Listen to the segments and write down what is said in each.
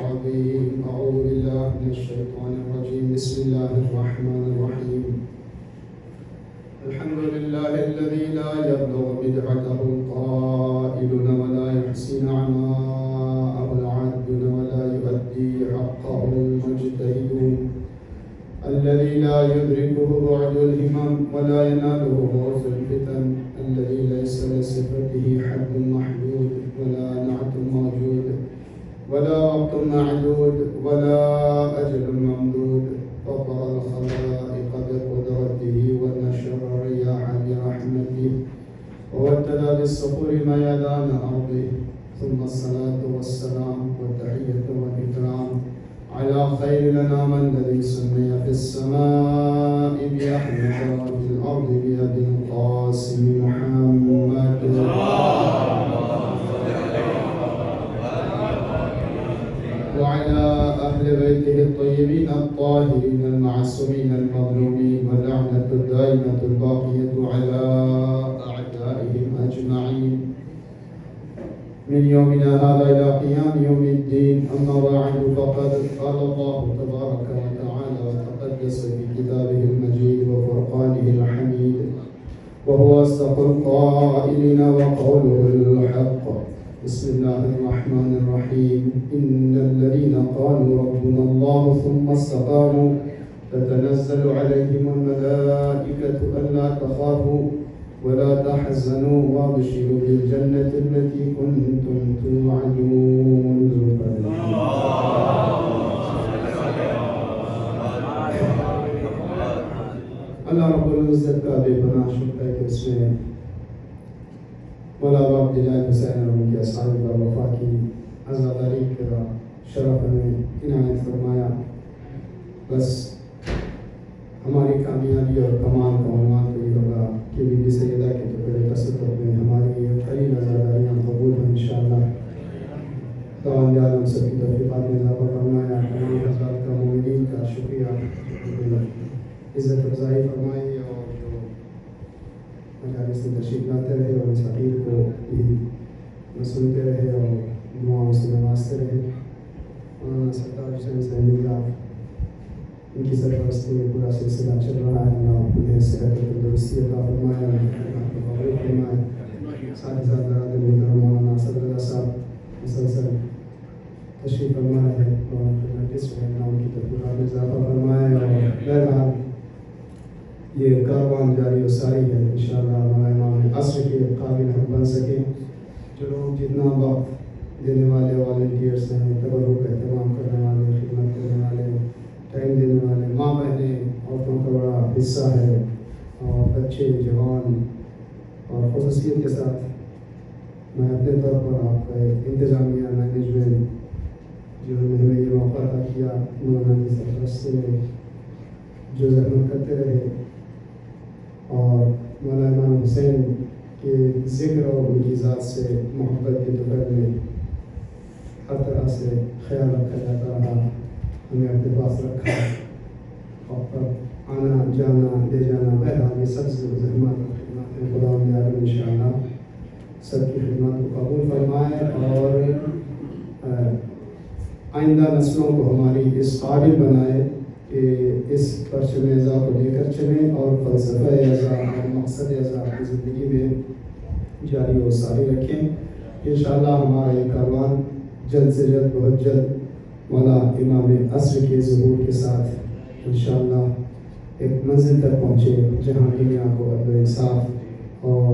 العظيم. أعوذ بالله من الشيطان الرجيم. بسم الله الرحمن الرحيم. الحمد لله الذي لا يبلغ بدعته القائلون ولا يحصي نعماءه العادون ولا يؤدي حقه المجتهدون، الذي لا يدركه بعد الهمم ولا يناله غوث الفتن، الذي ليس لصفته حد محدود ولا نعت موجود ولا وقت معدود ولا أجل ممدود، فطر الخلائق بقدرته ونشر الرياح برحمته ووتد بالصخور ميدان أرضه، ثم الصلاة والسلام والتحية والإكرام على خير الأنام الذي سمي في السماء بأحمد وفي الأرض بأبي القاسم محمد وعلى أهل بيته الطيبين الطاهرين المعصومين المظلومين، واللعنة الدائمة الباقية على أعدائهم أجمعين من يومنا هذا إلى قيام يوم الدين. أما بعد، فقد قال الله تبارك وتعالى وتقدس في كتابه المجيد وفرقانه الحميد، وهو أصدق القائلين وقوله الحق. بسم الله الرحمن الرحيم. إن الذين قالوا ربنا الله ثم استقاموا تتنزل عليهم الملائكة ألا تخافوا ولا تحزنوا وابشروا بالجنة التي كنتم توعدون. اللہ رب العزت کا بے پناہ شکر ہے کہ اس میں مولا باپ جلال حسین اور ان کے اصحاب پر وفا کی عزاداری کا شرف ہمیں عنایت فرمایا. بس ہماری کامیابی اور کمال کا عنوان تو یہ ہوگا کہ بی بی سیدہ کے ٹکڑے تصدق میں ہماری قریب عزاداریاں قبول ہیں انشاءاللہ. تمام عالم سب کی توفیقات میں اضافہ فرمایا. ہماری حضرات کا مومنین کا شکریہ عزت افزائی فرمائی، اور جو مجالس میں تشریف لاتے رہے اور اس حقیق کو بھی سنتے رہے اور دعاؤں سے نوازتے رہے. مولانا سرتاج حسین سیدی صاحب، ان کی سرپرستی میں پورا سلسلہ چل رہا ہے. اللہ انہیں صحت و تندرستی عطا فرمائے، اللہ کو قبول فرمائے. ساتھ ہی ساتھ برادر محترم مولانا اسد رضا صاحب مسلسل تشریف فرما رہے ہیں، اور اس میں اللہ ان کی توفیقات میں اضافہ فرمائے. اور بہرحال یہ کاروان جاری و ساری ہے انشاءاللہ. ہمارا امام عصر کے قابل ہم بن سکیں. جو لوگ جتنا وقت دینے والے والنٹیئرس ہیں، تبرک اہتمام کرنے والے، خدمت کرنے والے، ٹائم دینے والے، ماں بہنیں، عورتوں کا بڑا حصہ ہے، اور بچے جوان، اور خصوصیت کے ساتھ میں اپنے طور پر آپ کا انتظامیہ مینجمنٹ جو نے ہمیں یہ موقع عطا کیا، مولانا کی سرپرستی میں جو زحمت کرتے رہے، اور مولانا امام حسین کے ذکر اور ان کی ذات سے محبت کے دوپہر میں ہر طرح سے خیال رکھا جاتا رہا، ہمیں اپنے پاس رکھا، اور آنا جانا لے جانا، بہرحال یہ سب سے زحمت اور خدمات ہیں. خدا عالم انشاءاللہ سب کی خدمات کو قبول فرمائے، اور آئندہ نسلوں کو ہماری اس قابل بنائے کہ اس پرچم اعزاز کو لے کر چلیں، اور فلسفہ اعزاز اور مقصد اعزاز کی زندگی میں جاری و ساری رکھیں. انشاءاللہ ہمارا یہ کاروان جلد سے جلد، بہت جلد مولا امام عصر کے ظہور کے ساتھ انشاءاللہ ایک منزل تک پہنچے جہاں دنیا کو عدل و انصاف اور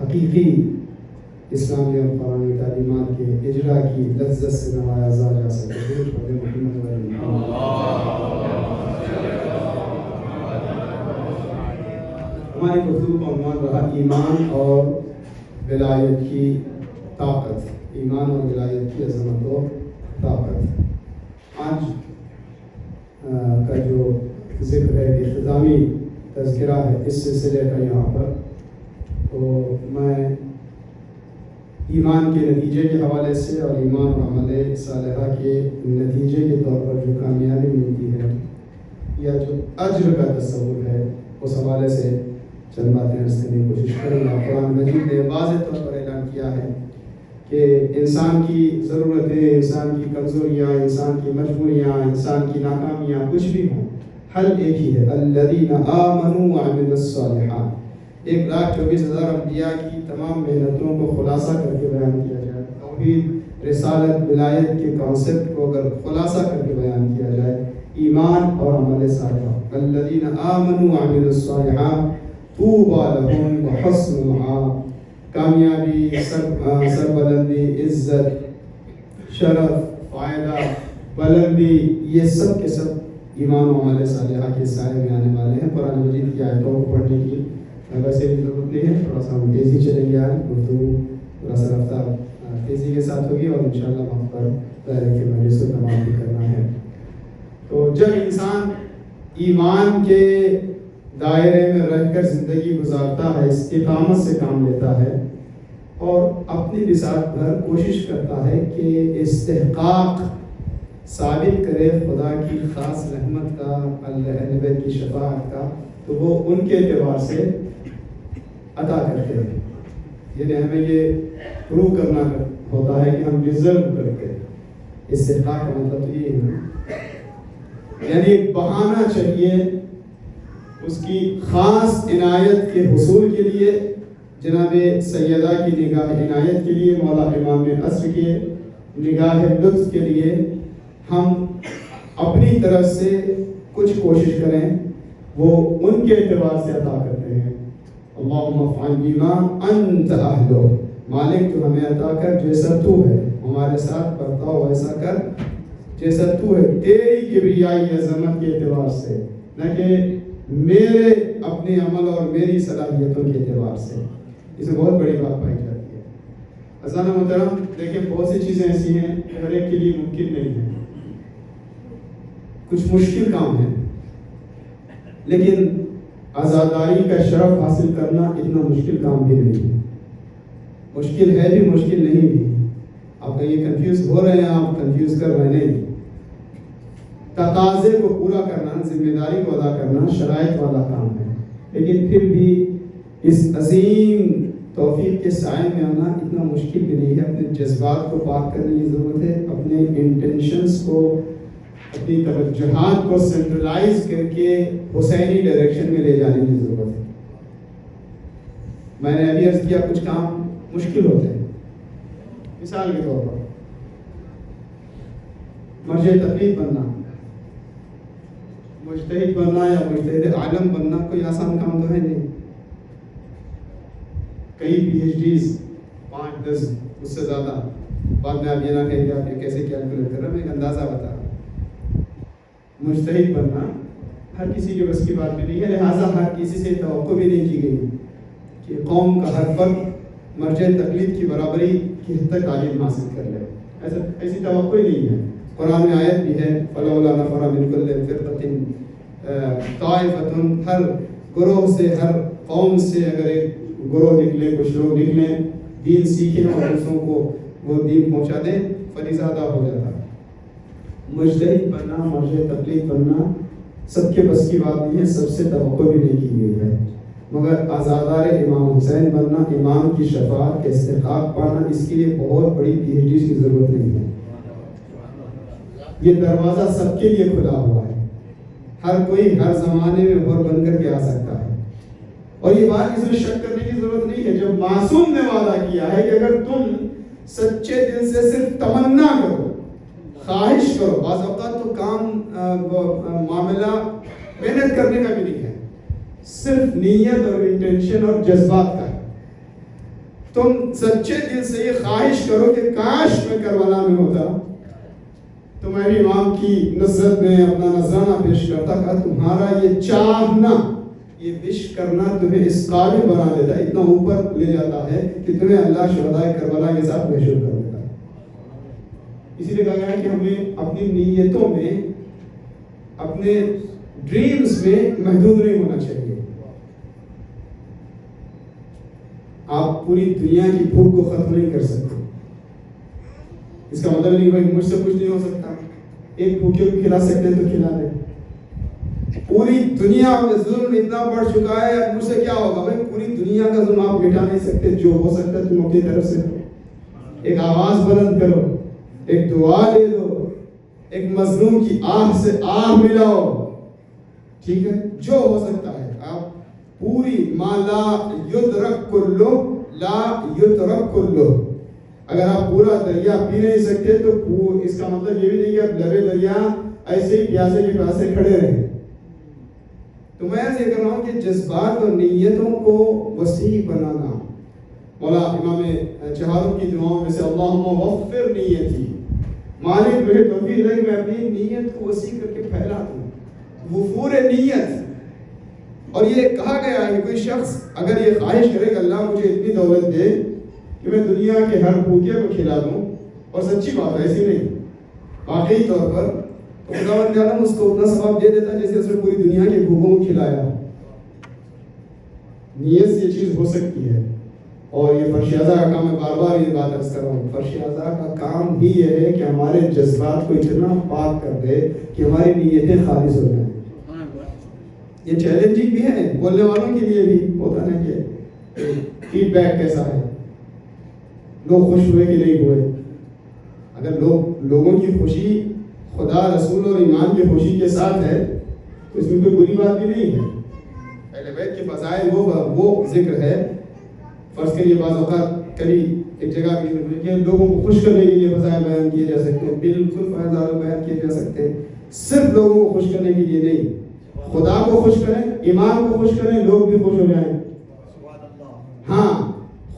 حقیقی اسلامی اور قرآنی تعلیمات کے اجرا کی لذت سے نوایا جا سکے. محمد علیہ. ہماری گفتگو کا عنوان رہا ایمان اور ولایت کی طاقت، ایمان اور ولایت کی عظمت و طاقت. آج کا جو ذکر ہے اختتامی تذکرہ ہے اس سلسلے کا یہاں پر، تو میں ایمان کے نتیجے کے حوالے سے اور ایمان اور عمل صالحہ کے نتیجے کے طور پر جو کامیابی ملتی ہے یا جو اجر کا تصور ہے، اس حوالے سے چند باتیں عرض کرنے کی کوشش کروں گا. قرآن مجید نے واضح طور پر اعلان کیا ہے کہ کہ انسان کی ضرورتیں، انسان کی کمزوریاں، انسان کی مجبوریاں، انسان کی ناکامیاں کچھ بھی ہوں، حل ایک ہی ہے، الذین آمنوا وعملوا الصالحات۔ 1,24,000 انبیاء کی تمام محنتوں کو خلاصہ کر کے بیان کیا جائے، توحید، رسالت، ولایت کے کانسیپٹ کو اگر خلاصہ کر کے بیان کیا جائے، ایمان اور عمل صالح، الذین آمنوا وعملوا الصالحات طوبی لہم وحسن مآب۔ کامیابی، سربلندی، عزت، شرف، فائدہ، بلندی، یہ سب کے سب ایمان و عمل صالحہ کے سائے میں آنے والے ہیں۔ قرآن مجید کی آیتوں کو پڑھنے کی ویسے بھی ضرورت نہیں ہے، تھوڑا سا ہم تیزی چلیں گے، آج گفتگو تھوڑا سا رفتار تیزی کے ساتھ ہوگی اور انشاءاللہ وہاں پر دائرے کے مجلس کو تمام بھی کرنا ہے۔ تو جب انسان ایمان کے دائرے میں رہ کر زندگی گزارتا ہے، استقامت سے کام لیتا ہے اور اپنی بساط بھر کوشش کرتا ہے کہ استحقاق ثابت کرے خدا کی خاص رحمت کا، اہل بیت کی شفاعت کا، تو وہ ان کے اعتبار سے عطا کرتے ہیں۔ یعنی ہمیں یہ پروو کرنا ہوتا ہے کہ ہم ڈیزرو کرتے ہیں۔ استحقاق کا مطلب تو یہ ہے، یعنی ایک بہانہ چاہیے اس کی خاص عنایت کے حصول کے لیے، جناب سیدہ کی نگاہ عنایت کے لیے، مولا امام عصر کے نگاہ لطف کے لیے ہم اپنی طرف سے کچھ کوشش کریں، وہ ان کے اعتبار سے عطا کرتے ہیں۔ اللہم افعل بما انت اہلہ، مالک تو ہمیں عطا کر جیسا تو ہے، ہمارے ساتھ برتاؤ ویسا کر جیسا تو ہے، تیری کبریائی عظمت کے اعتبار سے، نہ کہ میرے اپنے عمل اور میری صلاحیتوں کے اعتبار سے۔ اس میں بہت بڑی بات پائی جاتی ہے۔ عزیزان محترم، دیکھیں بہت سی چیزیں ایسی ہیں ہر ایک کے لیے ممکن نہیں ہے، کچھ مشکل کام ہے، لیکن عزاداری کا شرف حاصل کرنا اتنا مشکل کام بھی نہیں ہے۔ مشکل ہے بھی، مشکل نہیں بھی۔ آپ کہیں کنفیوز ہو رہے ہیں، آپ کنفیوز کر رہے نہیں۔ تقاضے کو پورا کرنا، ذمہ داری کو ادا کرنا شرائط والا کام ہے، لیکن پھر بھی اس عظیم توفیق کے سائے میں آنا اتنا مشکل بھی نہیں ہے۔ اپنے جذبات کو پاک کرنے کی ضرورت ہے، اپنے انٹینشنز کو، اپنی توجہات کو سینٹرلائز کر کے حسینی ڈائریکشن میں لے جانے کی ضرورت ہے۔ میں نے ابھی عرض کیا کچھ کام مشکل ہوتے ہیں، مثال کے طور پر مرجع تقلید بننا، مجتہد بننا یا مجتہد عالم بننا کوئی آسان کام تو ہے نہیں۔ کئی پی ایچ ڈیز، 5-10 اس سے زیادہ، بعد میں آپ یہ نہ کہیں کہ آپ یہ کیسے کیلکولیٹ کر رہے ہیں، میں ایک اندازہ بتا رہا ہوں۔ مجتہد بننا ہر کسی کے بس کی بات بھی نہیں ہے، لہٰذا ہر کسی سے توقع بھی نہیں کی گئی کہ قوم کا ہر فرد مرجع تقلید کی برابری کی حد تک تعلیم حاصل کر لے، ایسی توقع ہی نہیں ہے۔ قرآن میں آیت بھی ہے، فَلَوْلَا نَفَرَ مِن كُلِّ فِرْقَةٍ طَائِفَةٌ، ہر گروہ سے، ہر قوم سے اگر ایک گروہ نکلے، کچھ لوگ نکلیں، دین سیکھیں اور دوسروں کو وہ دین پہنچا دیں، فریضہ ہو جاتا ہے۔ مجتہد بننا، مرجع تقلید بننا سب کے بس کی بات نہیں ہے، سب سے توقع بھی نہیں کی گئی ہے، مگر عزادار امام حسین بننا، امام کی شفاعت کا استحقاق پانا، اس کے لیے بہت بڑی پی ایچ ڈی کی ضرورت نہیں ہے۔ یہ دروازہ سب کے لیے کھلا ہوا ہے، ہر کوئی ہر زمانے میں حر بن کر کے آ سکتا ہے، اور یہ بات اس میں شک کرنے کی ضرورت نہیں ہے۔ جب معصوم نے وعدہ کیا ہے کہ اگر تم سچے دل سے صرف تمنا کرو، خواہش کرو، بعض اوقات تو کام معاملہ محنت کرنے کا بھی نہیں ہے، صرف نیت اور انٹینشن اور جذبات کا ہے۔ تم سچے دل سے یہ خواہش کرو کہ کاش میں کربلا میں ہوتا تو میں بھی امام کی نصرت میں اپنا نذرانہ پیش کرتا، کہ تمہارا یہ چاہنا، یہ وش کرنا تمہیں اس قابل بنا دیتا ہے، اتنا اوپر لے جاتا ہے کہ تمہیں اللہ شہدائے کربلا کے ساتھ محشور کر دیتا ہے۔ اسی لیے کہا گیا ہے کہ ہمیں اپنی نیتوں میں، اپنے ڈریمز میں محدود نہیں ہونا چاہیے۔ آپ پوری دنیا کی بھوک کو ختم نہیں کر سکتے، اس کا مطلب نہیں بھائی مجھ سے کچھ نہیں ہو سکتا، ایک بھوکے کو کھلا سکتے ہیں تو کھلا دیں۔ پوری دنیا میں ظلم اتنا بڑھ چکا ہے، مجھ سے کیا ہوگا؟ بھائی پوری دنیا کا ظلم آپ مٹا نہیں سکتے، جو ہو سکتا ہے تم اپنی طرف سے ایک آواز بلند کرو، ایک دعا دے دو، ایک مظلوم کی آہ سے آہ ملاؤ، ٹھیک ہے، جو ہو سکتا ہے آپ پوری ما لا یدرک کلو لا یترک کلو، اگر آپ پورا دریا پی نہیں سکتے تو اس کا مطلب یہ بھی نہیں کہ آپ لبے دریا ایسے ہی پیاسے کے پاسے کھڑے رہیں۔ تو میں ایسے کر رہا ہوں کہ جذبات اور نیتوں کو وسیع بنانا، مولا امام چہاروں کی دعاؤں میں سے اللہم وفر نیتی، مالک مجھے توفیق دے کہ میں اپنی نیت کو وسیع کر کے پھیلا دوں، وفور نیت۔ اور یہ کہا گیا ہے کوئی شخص اگر یہ خواہش کرے کہ اللہ مجھے اتنی دولت دے کہ میں دنیا کے ہر بھوکے کو کھلا دوں، اور سچی بات ہے ایسی نہیں، واقعی طور پر تو خداوند عالم اس کو اتنا ثواب دے دیتا جیسے اس نے پوری دنیا کے بھوکوں کو کھلایا۔ نیت سے یہ چیز ہو سکتی ہے، اور یہ فرش اعضاء کا کام ہے، بار بار یہ بات عرض کر رہا ہوں، فرش اعضاء کا کام ہی یہ ہے کہ ہمارے جذبات کو اتنا پاک کر دے کہ ہماری نیتیں خالص ہو جائیں۔ یہ چیلنجنگ بھی ہے بولنے والوں کے لیے بھی ہوتا ہے کہ فیڈ بیک کیسا ہے، لوگ خوش ہوئے کہ نہیں ہوئے۔ اگر لوگوں کی خوشی خدا، رسول اور ایمان کی خوشی کے ساتھ ہے تو اس میں کوئی بری بات بھی نہیں ہے۔ اہل بیت کے فضائل وہ ذکر ہے، فرض کے لیے بعض اوقات کبھی ایک جگہ بھی لوگوں کو خوش کرنے کے لیے فضائل بیان کیے جا سکتے ہیں، بالکل فضائل بیان کیے جا سکتے ہیں، صرف لوگوں کو خوش کرنے کے لیے نہیں، خدا کو خوش کریں، ایمان کو خوش کریں، لوگ بھی خوش ہو جائیں۔ ہاں،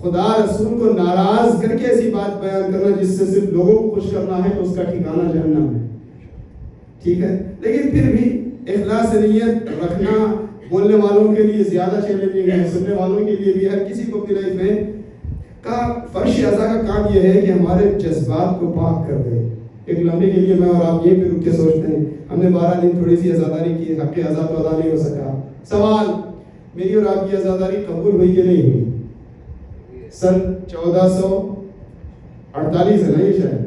خدا رسول کو ناراض کر کے ایسی بات بیان کرنا جس سے صرف لوگوں کو خوش کرنا ہے تو اس کا ٹھکانہ جہنم ہے، ٹھیک ہے۔ لیکن پھر بھی اخلاص نیت رکھنا بولنے والوں کے لیے زیادہ چیلنجنگ ہے، سننے والوں کے لیے بھی، ہر کسی کو اپنی لائف میں کا فرش اعضاء کا کام یہ ہے کہ ہمارے جذبات کو پاک کر دے۔ ایک لمحے کے لیے میں اور آپ یہ بھی رک کے سوچتے ہیں ہم نے 12 دن تھوڑی سی عزاداری کی، حق اعضاء تو ادا نہیں ہو سکا۔ سوال، میری اور آپ کی عزاداری قبول ہوئی کہ نہیں ہوئی؟ سن 1448 ہے نا یہ شاید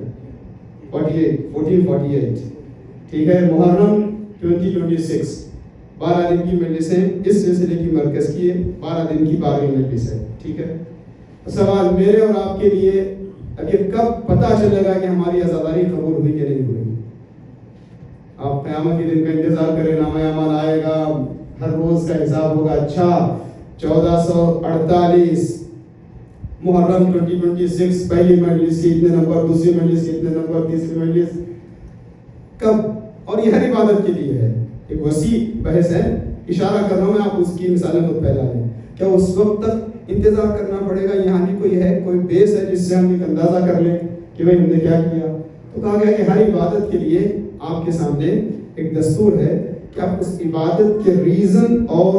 1448، ٹھیک ہے، محرم 2026، 12 دن کی مجلسیں اس سلسلے کی مرکز کی 12 دن کی 12ویں مجلس ہے، ٹھیک ہے۔ سوال میرے اور آپ کے لیے اب یہ کب پتہ چلے گا کہ ہماری عزاداری قبول ہوئی کہ نہیں ہوئی؟ آپ قیامت کے دن کا انتظار کریں، نامہ اعمال آئے گا، ہر روز کا حساب ہوگا۔ اچھا 1448 محرم 2026 پہلی مجلس کی اتنے نمبر، دوسری مجلس کی اتنے نمبر، تیسری مجلس کب؟ اور یہ ہر عبادت کے لیے ہے، ایک وسیع بحث ہے، اشارہ کر رہا ہوں میں، آپ اس کی مثالیں خود پھیلا لیں۔ کیا اس وقت تک انتظار کرنا پڑے گا؟ یہاں بھی کوئی ہے، کوئی بیس ہے جس سے ہم ایک اندازہ کر لیں کہ بھائی ہم نے کیا کیا؟ تو کہا گیا کہ ہر عبادت کے لیے آپ کے سامنے ایک دستور ہے کہ آپ اس عبادت کے ریزن اور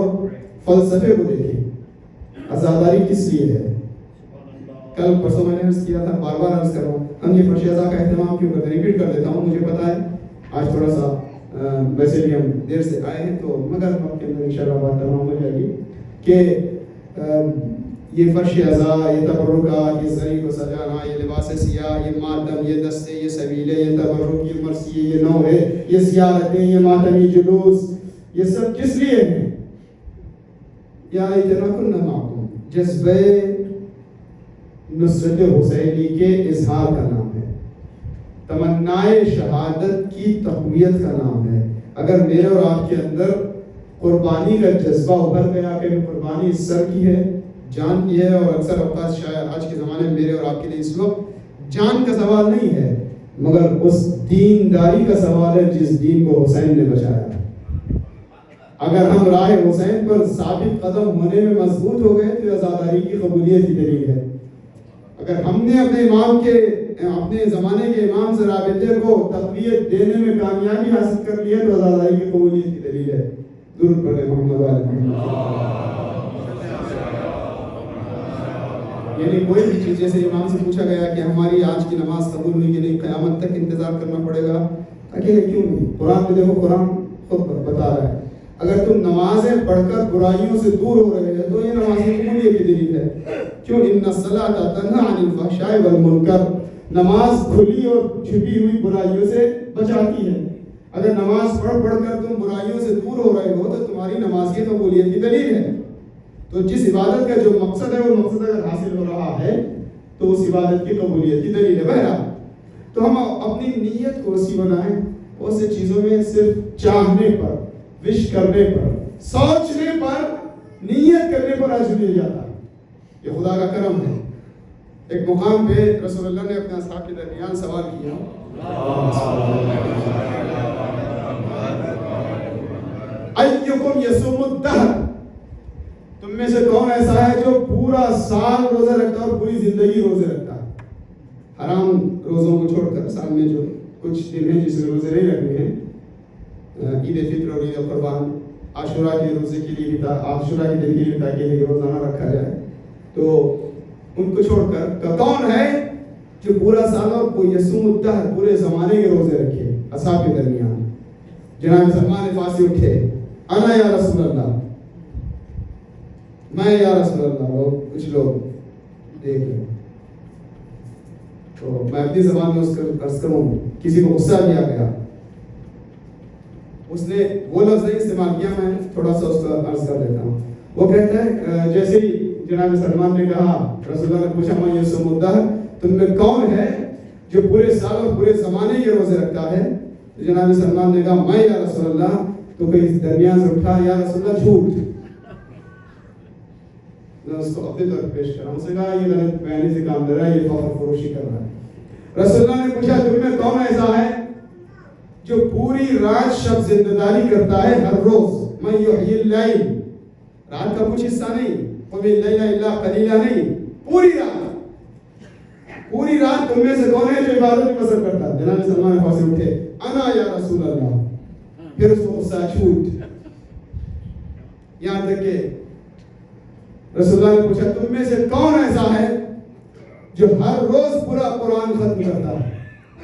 فلسفے کو دیکھیں۔ عزاداری کس لیے ہے؟ کل پرسوں میں نے عرض کیا تھا، بار بار عرض کر رہا ہوں، ہم یہ فرش اعضاء کا اہتمام کیوں کرتے ہیں؟ ریپیٹ کر دیتا ہوں، مجھے پتا ہے آج تھوڑا سا ویسے بھی ہم دیر سے آئے ہیں، تو مگر وقت کے اندر انشاءاللہ بات تمام ہو جائے گی کہ یہ فرش اعضاء، یہ تبرکات، یہ زری کو سجانا، یہ لباس سیاہ، یہ ماتم، یہ دستے، یہ سبیلے، یہ تبرک، یہ مرثیے، یہ نوحے، یہ سیاحتیں، یہ ماتمی جلوس، یہ سب کس لیے ہیں؟ یا اتنا کن معکم، جذبہ نصرت حسینی کے اظہار کا نام ہے، تمنائے شہادت کی تقویت کا نام ہے۔ اگر میرے اور آپ کے اندر قربانی کا جذبہ ابھر گیا کہ قربانی سر کی ہے، جان کی ہے، اور اکثر اوقات شاید آج کے زمانے میں میرے اور آپ کے لیے اس وقت جان کا سوال نہیں ہے، مگر اس دینداری کا سوال ہے جس دین کو حسین نے بچایا۔ اگر ہم راہ حسین پر ثابت قدم ہونے میں مضبوط ہو گئے تو عزاداری کی قبولیت کی دلیل ہے۔ اگر ہم نے اپنے امام کے، اپنے زمانے کے امام سے رابطے کو تقویت دینے میں کامیابی حاصل کر لی ہے تو عزاداری کی قبولیت کی دلیل ہے۔ درود پڑھیں محمد علیہ۔ یعنی کوئی بھی چیز، جیسے امام سے پوچھا گیا کہ ہماری آج کی نماز قبول ہوئی کہ نہیں، قیامت تک انتظار کرنا پڑے گا، اکیلے کیوں نہیں؟ قرآن میں دیکھو، قرآن خود بتا رہا ہے اگر تم نمازیں پڑھ کر برائیوں سے دور ہو رہے ہیں تو یہ نماز قبولیت کی دلیل ہے۔ کیوں؟ ان الصلاۃ تنہی عن الفحشاء والمنکر، نماز کھلی اور چھپی ہوئی برائیوں سے بچاتی ہے۔ اگر نماز پڑھ کر تم برائیوں سے دور ہو رہے ہو تو تمہاری نماز کی قبولیت کی دلیل ہے۔ تو جس عبادت کا جو مقصد ہے وہ مقصد اگر حاصل ہو رہا ہے تو اس عبادت کی قبولیت کی دلیل ہے. بہرحال تو ہم اپنی نیت کو وسیع بنائیں. بہت سی چیزوں میں صرف چاہنے پر، وش کرنے پر، سوچنے پر، نیت کرنے پر اجر مل جاتا ہے. یہ خدا کا کرم ہے. ایک مقام پہ رسول اللہ نے اپنے اصحاب کے درمیان سوال کیا، ایکم یصوم الدہر، تم میں سے کون ایسا ہے جو پورا سال روزہ رکھتا ہے اور پوری زندگی روزے رکھتا ہے؟ حرام روزوں کو چھوڑ کر سال میں جو کچھ دن ہیں جس میں روزے نہیں رکھنے ہیں، عید فطر اور عید قربان، عاشورہ کے روزے کے لیے بھی عاشورہ کے دن کے لیے تاکہ روزانہ رکھا جائے، تو ان کو چھوڑ کر کون ہے جو پورا سال اور یصوم الدہر پورے زمانے کے روزے رکھے؟ اصحاب کے درمیان جناب سلمان فارسی اٹھے، انا یا رسول اللہ، میں یا رسول اللہ. کچھ لوگ دیکھ لیں تو میں اپنی زبان میں اس کا عرض کروں، کسی کو غصہ بھی آ گیا، اس نے وہ لفظ نہیں استعمال کیا، میں تھوڑا سا اس کا عرض کر دیتا ہوں. وہ کہتا ہے جیسے ہی جناب سلمان نے کہا، رسول اللہ نے پوچھا میں یصوم الدہر، تم میں کون ہے جو پورے سال اور پورے زمانے کے روزے رکھتا ہے؟ جناب سلمان نے کہا میں یا رسول اللہ. تو کہیں درمیان سے اٹھا، یا رسول اللہ جھوٹ. میں اس کو اپنے طور پر پیش کرا، اس نے کہا یہ غلط بیانی سے کام لے رہا ہے، یہ فخر فروشی کر رہا ہے. رسول اللہ نے پوچھا تم میں کون ایسا ہے جو پوری رات شب زندہ داری کرتا ہے ہر روز؟ من یحیی اللیل، رات کا کچھ حصہ نہیں، قم اللیل الا قلیلا نہیں، پوری رات. پوری رات تم میں سے کون ہے جو عبادت میں بسر کرتا ہے؟ جناب سلمان فارسی اٹھے، انا یا رسول اللہ. پھر اس کو غصہ، جھوٹ. یہاں تک کہ رسول اللہ نے پوچھا تم میں سے کون ایسا ہے جو ہر روز پورا قرآن ختم کرتا ہے؟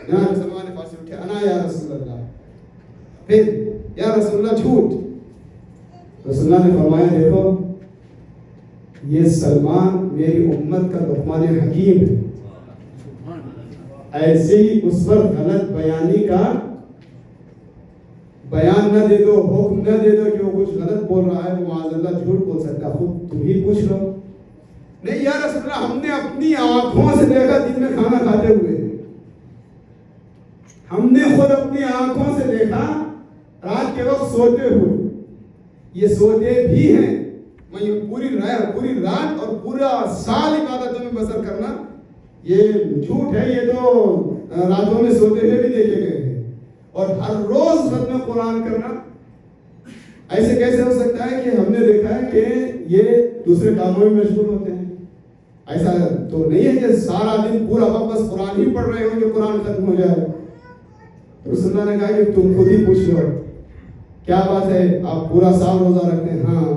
جناب سلمان فارسی اٹھے، انا یا رسول اللہ. پھر یا رسول اللہ جھوٹ. رسول اللہ نے فرمایا دیکھو یہ سلمان میری امت کا لقمان حکیم ہے، ایسے ہی اس پر غلط بیانی کا بیان نہ دے دو، حکم نہ دے دو کہ وہ کچھ غلط بول رہا ہے، وہ معاذ اللہ جھوٹ بول سکتا ہے، خود تم ہی پوچھ لو. نہیں یا رسول اللہ ہم نے اپنی آنکھوں سے دیکھا دن میں کھانا کھاتے ہوئے، ہم نے خود اپنی آنکھوں سے دیکھا رات کے وقت سوتے ہوئے. یہ سوتے بھی ہیں، پوری رات اور پورا سال عبادتوں میں بسر کرنا یہ جھوٹ ہے. یہ تو راتوں میں سوتے ہوئے بھی دیکھے گئے ہیں. اور ہر روز ختم قرآن کرنا ایسے کیسے ہو سکتا ہے کہ ہم نے دیکھا ہے کہ یہ دوسرے کاموں میں مشغول ہوتے ہیں. ایسا تو نہیں ہے کہ سارا دن پورا وقت بس قرآن ہی پڑھ رہے ہو کہ قرآن ختم ہو جائے. رسول اللہ نے کہا کہ تم خود ہی پوچھ لو کیا بات ہے آپ پورا سال روزہ رکھتے ہیں؟ ہاں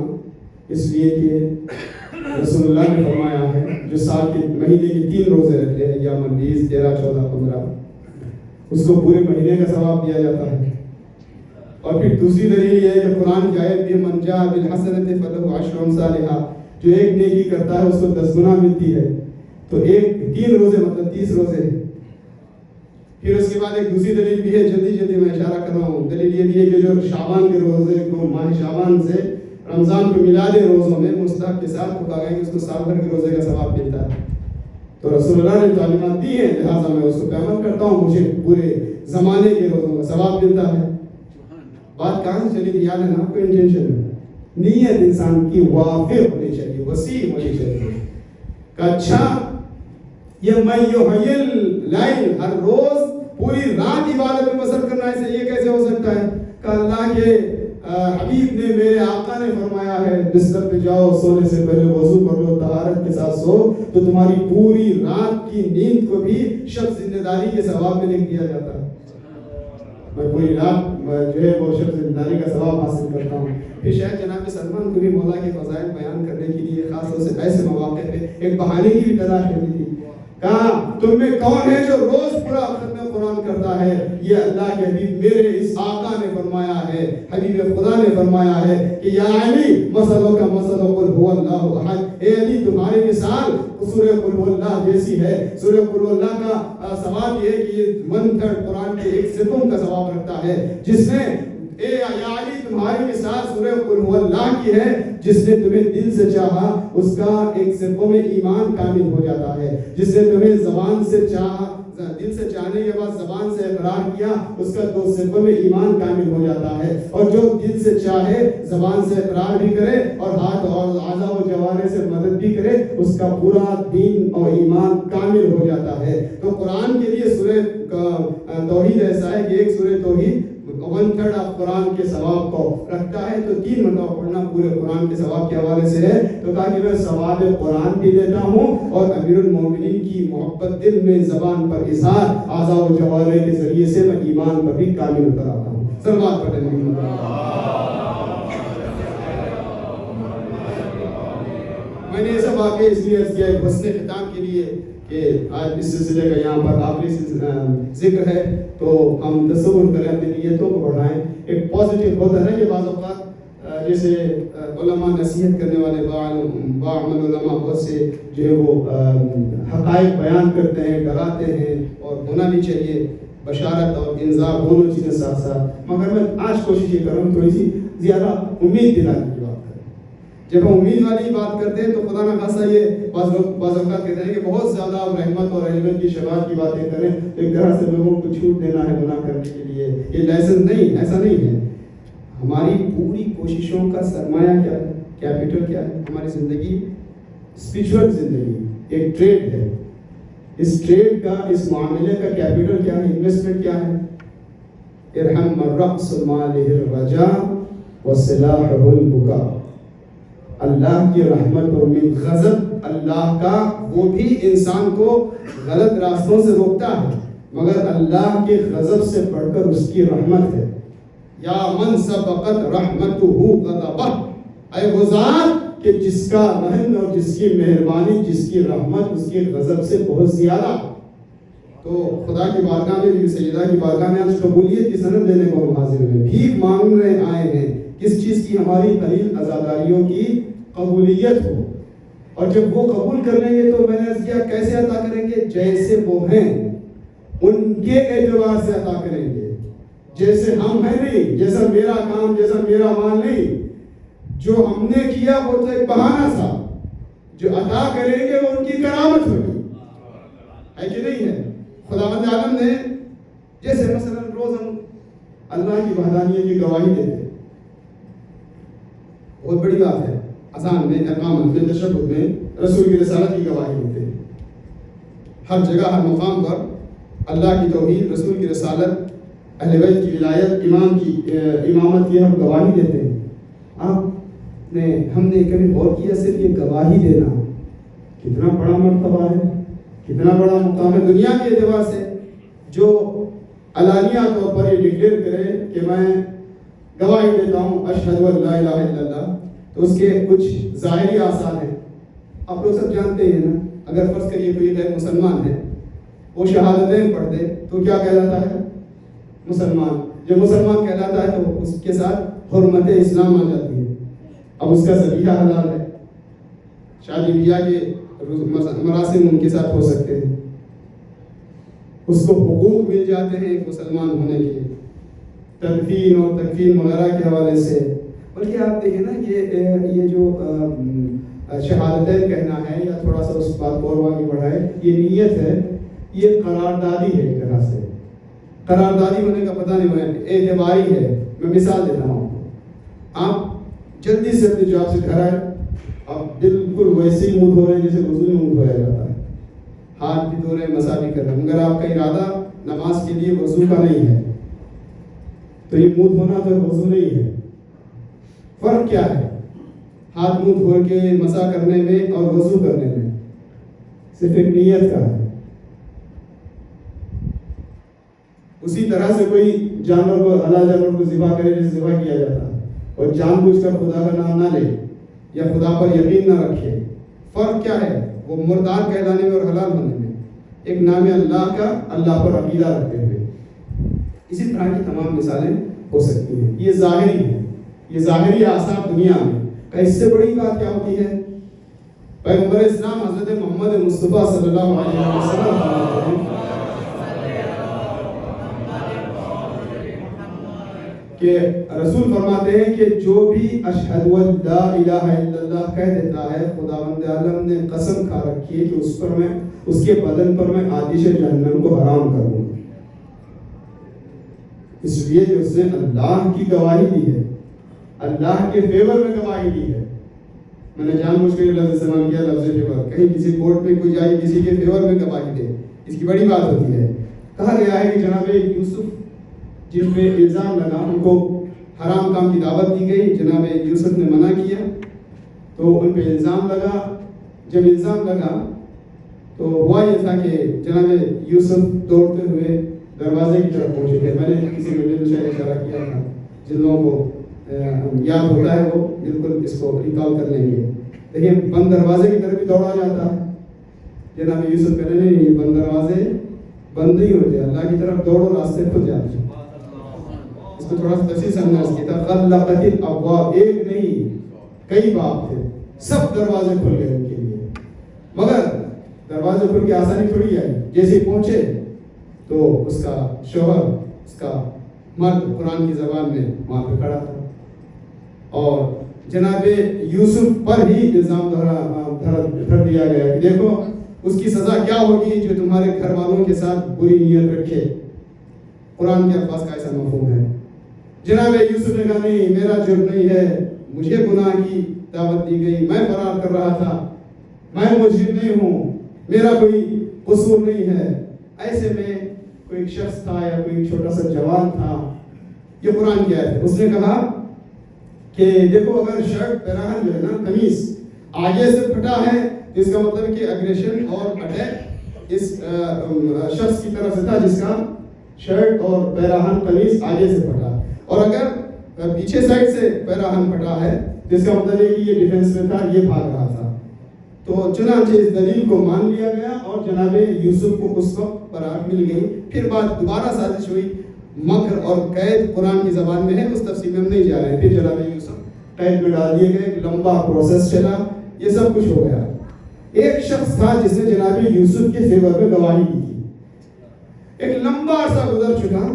اس لیے کہ رسول اللہ نے فرمایا ہے جو سال کے مہینے کے 3 روزے رکھتے ہیں، ایام البیض 13، 14، 15، اس کو پورے مہینے کا ثواب دیا جاتا ہے. اور پھر دوسری دلیل یہ ہے کہ قرآن کی آیت بھی من جاء بالحسنۃ فلہ عشر امثالھا، جو ایک نیکی کرتا ہے اس کو 10 گنا ملتی ہے. تو 3 روزے مطلب 30 روزے. پھر اس کے بعد ایک دوسری دلیل بھی ہے، جلدی میں اشارہ کر رہا ہوں. دلیل یہ بھی ہے کہ جو شعبان کے روزے کو ماہ شعبان سے رمضان کو ملا دے روزوں میں مستحب کے ساتھ پکا گئے کہ اس کو سال بھر کے روزے کا ثواب ملتا ہے. تو رسول اللہ نے تعلیمات دی ہیں، لہٰذا میں اس کو عمل کرتا ہوں، مجھے پورے زمانے کے روزوں کا ثواب ملتا ہے. بات کہاں سے چلی تھی یاد ہے نا آپ کو؟ انٹینشن ہے، نیت انسان کی وافر ہونی چاہیے، وسیع ہونی چاہیے کہ اچھا یہ من یحیی اللیل، ہر روز پوری رات عبادت میں بسر کرنا ہے، یہ کیسے ہو سکتا ہے؟ کہ اللہ کے حبیب نے، میرے آقا نے فرمایا ہے بستر پہ جاؤ، سونے سے پہلے وضو کر لو، طہارت کے ساتھ سو تو تمہاری پوری رات کی نیند کو بھی شب زندہ داری کے ثواب میں لکھ دیا جاتا ہے. میں پوری رات جو ہے وہ شب زندہ داری کا ثواب حاصل کرتا ہوں. پھر شاید جناب سلمان کو بھی مولا کے فضائل بیان کرنے کے لیے خاص طور سے ایسے مواقع پہ ایک بہانے کی بھی تلاش ہوتی تھی. کہا تم میں کون ہے جو روز پورا ختم قرآن کرتا ہے؟ یہ اللہ کے حبیب میرے اس آقا نے فرمایا ہے، حبیب خدا نے فرمایا ہے کہ یا علی مثلوں کا مثل قل هو اللہ احد، اے علی تمہاری مثال سورہ قل هو اللہ جیسی ہے. سورہ قل هو اللہ کا ثواب یہ ہے کہ یہ 1/3 قرآن کے 1 سپم کا ثواب رکھتا ہے. جس نے اے یا علی تمہاری مثال سورہ قل هو اللہ کی ہے، جس نے تمہیں دل سے چاہا اس کا ایک صرفوں میں ایمان کامل ہو جاتا ہے، جس نے تمہیں زبان سے چاہا، دل سے چاہنے کے بعد زبان سے اقرار کیا اس کا دو صرفوں میں ایمان کامل ہو جاتا ہے، اور جو دل سے چاہے زبان سے اقرار بھی کرے اور ہاتھ اور اعضاء و جوارح سے مدد بھی کرے اس کا پورا دین اور ایمان کامل ہو جاتا ہے۔ تو قرآن کے لیے سورہ توحید ایسا ہے کہ ایک سورہ توحید 1/3 آف قرآن کے ثواب کو رکھتا ہے، تو 3 مرتبہ پڑھنا پورے قرآن کے ثواب کے حوالے سے ہے، تو تاکہ میں ثواب قرآن بھی لیتا ہوں اور امیر المومنین کی محبت دل میں زبان پر اظہار اعضاء و جوارح کے ذریعے سے میں ایمان پر بھی کامل اتر آتا ہوں۔ صلوات پڑھیں محمد۔ میں نے یہ سب واقعہ اس لیے عرض کیا ہے حسن ختام کے لیے کہ آج اس سلسلے کا یہاں پر آخری ذکر ہے، تو ہم تصور کریں اپنی نیتوں کو بڑھائیں۔ ایک پازیٹیو ہوتا ہے کہ بعض اوقات جیسے علماء نصیحت کرنے والے باعمل علماء بہت سے جو ہے وہ حقائق بیان کرتے ہیں، ڈراتے ہیں، اور ہونا بھی چاہیے بشارت اور انذار دونوں چیزیں ساتھ ساتھ، مگر میں آج کوشش یہ کروں تھوڑی سی زیادہ امید دلانے کی بات کریں۔ جب ہم امید والی بات کرتے ہیں تو خدا نہ خاصا یہ بعض اوقات کہتے ہیں کہ بہت زیادہ رحمت اور رحمت کی شفاعت کی باتیں کریں، ایک طرح سے لوگوں کو چھوٹ دینا ہے گناہ کرنے کے لیے، یہ لائسنس نہیں، ایسا نہیں ہے۔ ہماری پوری کوششوں کا سرمایہ کیا ہے، کیپٹل کیا ہے؟ ہماری زندگی، اسپرچول زندگی ایک ٹریڈ ہے، اس ٹریڈ کا، اس معاملے کا کیپٹل کیا ہے، انویسٹمنٹ کیا ہے؟ ارحم الرأس مالہ الرجاء وسلاحہ البکاء، اللہ کی رحمت اور امید، غضب اللہ کا وہ بھی انسان کو غلط راستوں سے روکتا ہے، مگر اللہ کے غضب سے بڑھ کر اس کی رحمت ہے۔ یا من سبقت رحمتہ غضبہ، اے وہ ذات کہ جس کا رحم اور جس کی مہربانی، جس کی رحمت اس کے غضب سے بہت زیادہ۔ تو خدا کی بارگاہ میں، سیدہ کی بارگاہ میں آج قبولیت کی سند دینے کو ہم حاضر ہیں، بھیک مانگنے آئے ہیں، کس چیز کی؟ ہماری قلیل عزاداریوں کی قبولیت ہو، اور جب وہ قبول کر لیں گے تو میں نے عرض کیا کیسے عطا کریں گے؟ جیسے وہ ہیں ان کے اعتبار سے عطا کریں گے، جیسے ہم ہیں نہیں، جیسا میرا کام، جیسا میرا مال نہیں، جو ہم نے کیا وہ تو ایک بہانہ تھا، جو عطا کریں گے وہ ان کی کرامت ہوگی، ہے کہ نہیں ہے؟ خداوند عالم نے جیسے مثلا روز ہم اللہ کی وحدانیت کی گواہی دیتے ہیں، بہت بڑی بات ہے، اذان میں، اقامت میں، تشہد میں رسول کی رسالت کی گواہی دیتے ہیں، ہر جگہ ہر مقام پر اللہ کی توحید، رسول کی رسالت، اہل بیت کی ولایت، امام کی امامت کی ہم گواہی دیتے ہیں۔ ہم نے کبھی غور کیا صرف یہ گواہی دینا کتنا بڑا مرتبہ ہے، کتنا بڑا مقام ہے دنیا کے اعتبار سے؟ جو علانیہ طور پر یہ ڈکلیئر کرے کہ میں گواہی دیتا ہوں اشہد ان لا الہ الا اللہ، تو اس کے کچھ ظاہری آثار ہیں، آپ لوگ سب جانتے ہیں نا۔ اگر فرض کریے کوئی غیر مسلمان ہے، وہ شہادتیں پڑھ دے تو کیا کہلاتا ہے؟ مسلمان۔ جب مسلمان کہلاتا ہے تو اس کے ساتھ حرمت اسلام آ جاتی ہے، اب اس کا ذبیحہ حلال ہے، شادی بیاہ کے مراسم ان کے ساتھ ہو سکتے ہیں، اس کو حقوق مل جاتے ہیں ایک مسلمان ہونے کے، تدفین اور تکفین وغیرہ کے حوالے سے۔ بلکہ آپ دیکھیں نا یہ جو شہادتیں کہنا ہے یا تھوڑا سا اس بات کو اور آگے بڑھائے، یہ نیت ہے، یہ قراردادی ہے، ایک طرح سے قراردادی ہونے کا پتہ نہیں، میں اعتباری ہے۔ میں مثال دیتا ہوں، آپ جلدی سے اپنے جاب سے گھر آئے، آپ بالکل ویسے ہی منہ دھو رہے ہیں جیسے وضو میں منہ دھویا جاتا ہے، ہاتھ بھی دھو رہے ہیں، مسا بھی کر رہے ہیں، مگر آپ کا ارادہ نماز کے لیے وضو کا نہیں ہے، تو یہ منہ دھونا تو وضو نہیں ہے۔ فرق کیا ہے ہاتھ منہ دھو کے مسا کرنے میں اور وضو کرنے میں؟ صرف ایک نیت کا ہے۔ اسی طرح سے کوئی جانور کو، حلال جانور کو ذبح کرے جیسے ذبح کیا جاتا ہے، اور جان بوجھ کر خدا کا نام نہ لے یا خدا پر یقین نہ رکھے، فرق کیا ہے؟ وہ مردار کہلانے میں اور حلال ہونے میں، ایک نام اللہ کا، اللہ پر عقیدہ رکھتے ہوئے۔ اسی طرح کی تمام مثالیں ہو سکتی ہیں۔ یہ ظاہری ہے، یہ ظاہری آثار دنیا میں کا، اس سے بڑی بات کیا ہوتی ہے؟ پیغمبر اسلام حضرت محمد مصطفیٰ صلی اللہ علیہ وسلم کہ رسول فرماتے ہیں کہ جو بھی اشہد لا الہ الا اللہ کہہ دیتا ہے خداوند عالم نے قسم کھا رکھی ہے کہ اس پر میں اس کے بدن پر میں آتش جہنم کو حرام کر دوں گا. اس لیے کہ اس نے اللہ کی گواہی دی ہے, اللہ کے فیور میں گواہی دی ہے. میں نے جان بوجھ کر لفظ استعمال کیا, لفظ فیور. کہیں کسی کورٹ میں کوئی جائے کسی کے فیور میں گواہی دے, اس کی بڑی بات ہوتی ہے. کہا گیا ہے کہ جناب یوسف جن پہ الزام لگا ان کو حرام کام کی دعوت دی گئی, جناب یوسف نے منع کیا تو ان پہ الزام لگا. جب الزام لگا تو ہوا یہ تھا کہ جناب یوسف دوڑتے ہوئے دروازے کی طرف پہنچے تھے. میں نے کسی ویڈیو میں اشارہ کیا تھا, جن لوگوں کو یاد ہوتا ہے وہ بالکل اس کو ریکال کر لیں گے. دیکھیے بند دروازے کی طرف بھی دوڑا جاتا ہے. جناب یوسف کہنے نہیں, یہ بند دروازے بند نہیں ہوتے, اللہ کی طرف دوڑو راستے کھل جاتے ہیں. اس کو تھوڑا سا تفصیل سمجھنا اس کی تھا. غلقت الابواب, ایک نہیں کئی باب تھے, سب دروازے کھل گئے ان کے لیے. مگر دروازے کھل کے آسانی تھوڑی آئی. جیسے پہنچے تو اس کا شوہر, اس کا مرد قرآن کی زبان میں وہاں پہ کھڑا تھا اور جناب یوسف پر ہی الزام دھر دیا گیا کہ دیکھو اس کی سزا کیا ہوگی جو تمہارے گھر والوں کے ساتھ بری نیت رکھے. قرآن کے الفاظ کا ایسا مفہوم ہے. جناب یوسف نے کہا نہیں, میرا جرم نہیں ہے, مجھے گناہ کی دعوت دی گئی, میں فرار کر رہا تھا, میں مجرم نہیں ہوں, میرا کوئی قصور نہیں ہے. ایسے میں کوئی شخص تھا یا کوئی چھوٹا سا جوان تھا, یہ قرآن کی آیت ہے, اس نے کہا کہ دیکھو اگر شرٹ پیراہن جو ہے نا قمیص آگے سے پھٹا ہے تو اس کا مطلب ہے کہ اگریشن اور اٹیک اس شخص کی طرف سے تھا جس کا شرٹ اور پیراہن قمیص آگے سے پھٹا, اور اگر پیچھے سائڈ سے پیراہن پھٹا ہے تو اس کا مطلب ہے کہ یہ ڈیفنس میں تھا, یہ بھاگ رہا تھا. تو چنانچہ اس دلیل کو مان لیا گیا اور جناب یوسف کو اس وقت برات مل گئی. پھر بات دوبارہ سازش ہوئی, مکر اور قید قرآن کی زبان میں ہے, اس تفصیل میں ہم نہیں جا رہے ہیں. پھر جناب یوسف قید میں ڈال دیے گئے, ایک لمبا پروسیس چلا, یہ سب کچھ ہو گیا. ایک شخص تھا جس نے جناب یوسف کے فیور میں گواہی دی تھی. ایک لمبا عرصہ گزر چکا,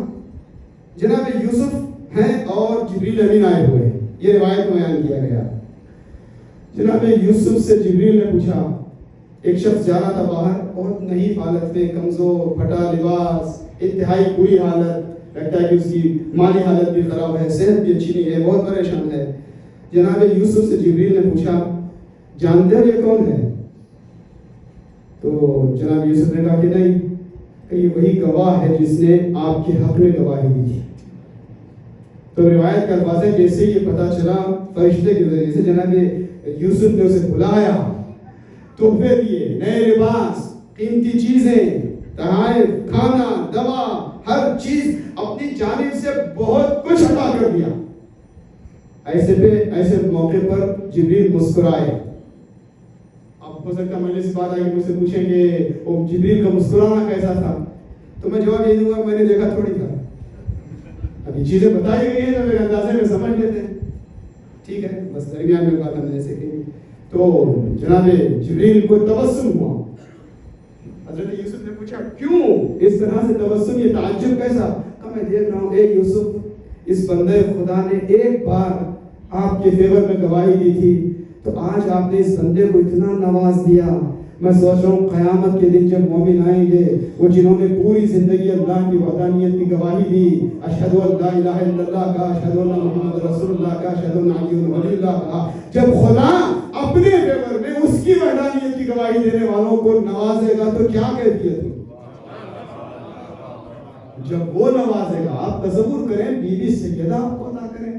جناب یوسف ہیں اور جبریل امین آئے ہوئے, یہ روایت میں بیان کیا گیا. جناب یوسف سے جبریل نے پوچھا, ایک شخص جا رہا تھا باہر, بہت نحیف حالت میں, کمزور, پھٹا لباس, انتہائی بری حالت, لگتا ہے کہ اس کی مالی حالت بھی خراب ہے, صحت بھی اچھی نہیں ہے, بہت پریشان ہے. جناب یوسف سے جبریل نے پوچھا, جانتے ہو یہ کون ہے؟ تو جناب یوسف نے کہا کہ نہیں, کہ یہ وہی گواہ ہے جس نے آپ کے حق میں گواہی دی تھی. تو روایت کا الفاظ ہے جیسے یہ پتہ چلا فرشتے کے ذریعے سے, جناب یوسف نے اسے بلایا, تحفے دیے, نئے لباس, قیمتی چیزیں, تحائف, کھانا, دوا, ہر چیز اپنی جانب سے بہت کچھ عطا کر دیا. ایسے موقع پر جبریل مسکرائے. اب ہو سکتا ہے مجلس سے بات آئی مجھ سے پوچھیں کہ وہ جبریل کا مسکرانا کیسا تھا, تو میں جواب یہ دوں گا میں نے دیکھا تھوڑی تھا. اب یہ چیزیں بتائی گئی ہیں تو میرے اندازے میں سمجھ لیتے ہیں, ٹھیک ہے, بس درمیان میں بات ہم نے ایسے کہی. تو جناب جبریل کو تبسم ہوا. حضرت یوسف نے پوچھا کیوں اس طرح سے تبسم, یہ تعجب کیسا؟ کہا میں دیکھ رہا ہوں اے یوسف, اس بندے خدا نے ایک بار آپ کے فیور میں گواہی دی تھی, تو آج آپ نے اس بندے کو اتنا نواز دیا. میں سوچ رہا ہوں قیامت کے دن جب مومن آئیں گے, وہ جنہوں نے پوری زندگی اللہ کی وحدانیت کی گواہی دی, اشہد ان لا الہ الا اللہ کا, اشہد ان محمد رسول اللہ کا, اشہد ان علی ولی اللہ کا, جب خدا اپنے فیور میں اس کی وحدانیت کی گواہی دینے والوں کو نوازے گا تو کیا کیفیت ہوگی؟ جب وہ نوازے گا, آپ تصور کریں, بی بی سیدہ آپ کو عطا کریں,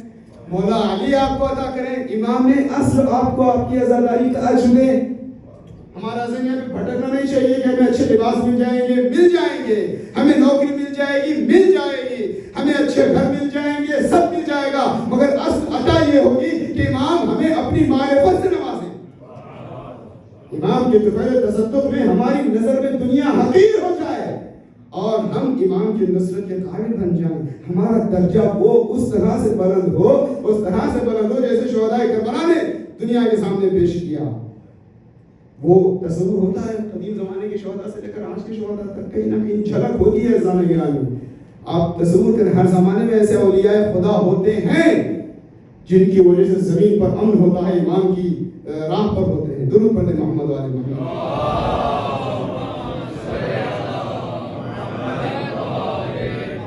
مولا علی آپ کو عطا کریں, امام عصر آپ کو آپ کی عزاداری کا اجر دیں. ہمارا ذہن یہاں پہ بھٹکنا نہیں چاہیے کہ ہمیں اچھے لباس مل جائیں گے, ہمیں نوکری مل جائے گی, ہمیں اچھے گھر مل جائیں گے, سب مل جائے گا, مگر اصل عطا یہ ہوگی کہ امام ہمیں اپنی معرفت سے نوازے. امام کے پہلے تصدق میں ہماری نظر میں دنیا حقیر ہو جائے اور ہم امام کی نصرت کے قابل بن جائیں. ہمارا درجہ وہ اس طرح سے بلند ہو جیسے شہداء کربلا نے دنیا کے سامنے پیش کیا. وہ تصور ہوتا ہے قدیم زمانے کے شہداء سے لے کر آج کے شہداء تک کہیں نہ کہیں جھلک ہوتی ہے زمانے گرامی. آپ تصور کریں ہر زمانے میں ایسے اولیاء خدا ہوتے ہیں جن کی وجہ سے زمین پر امن ہوتا ہے، ایمان کی راہ پر ہوتے ہیں. درود پڑھتے محمد والے محمد.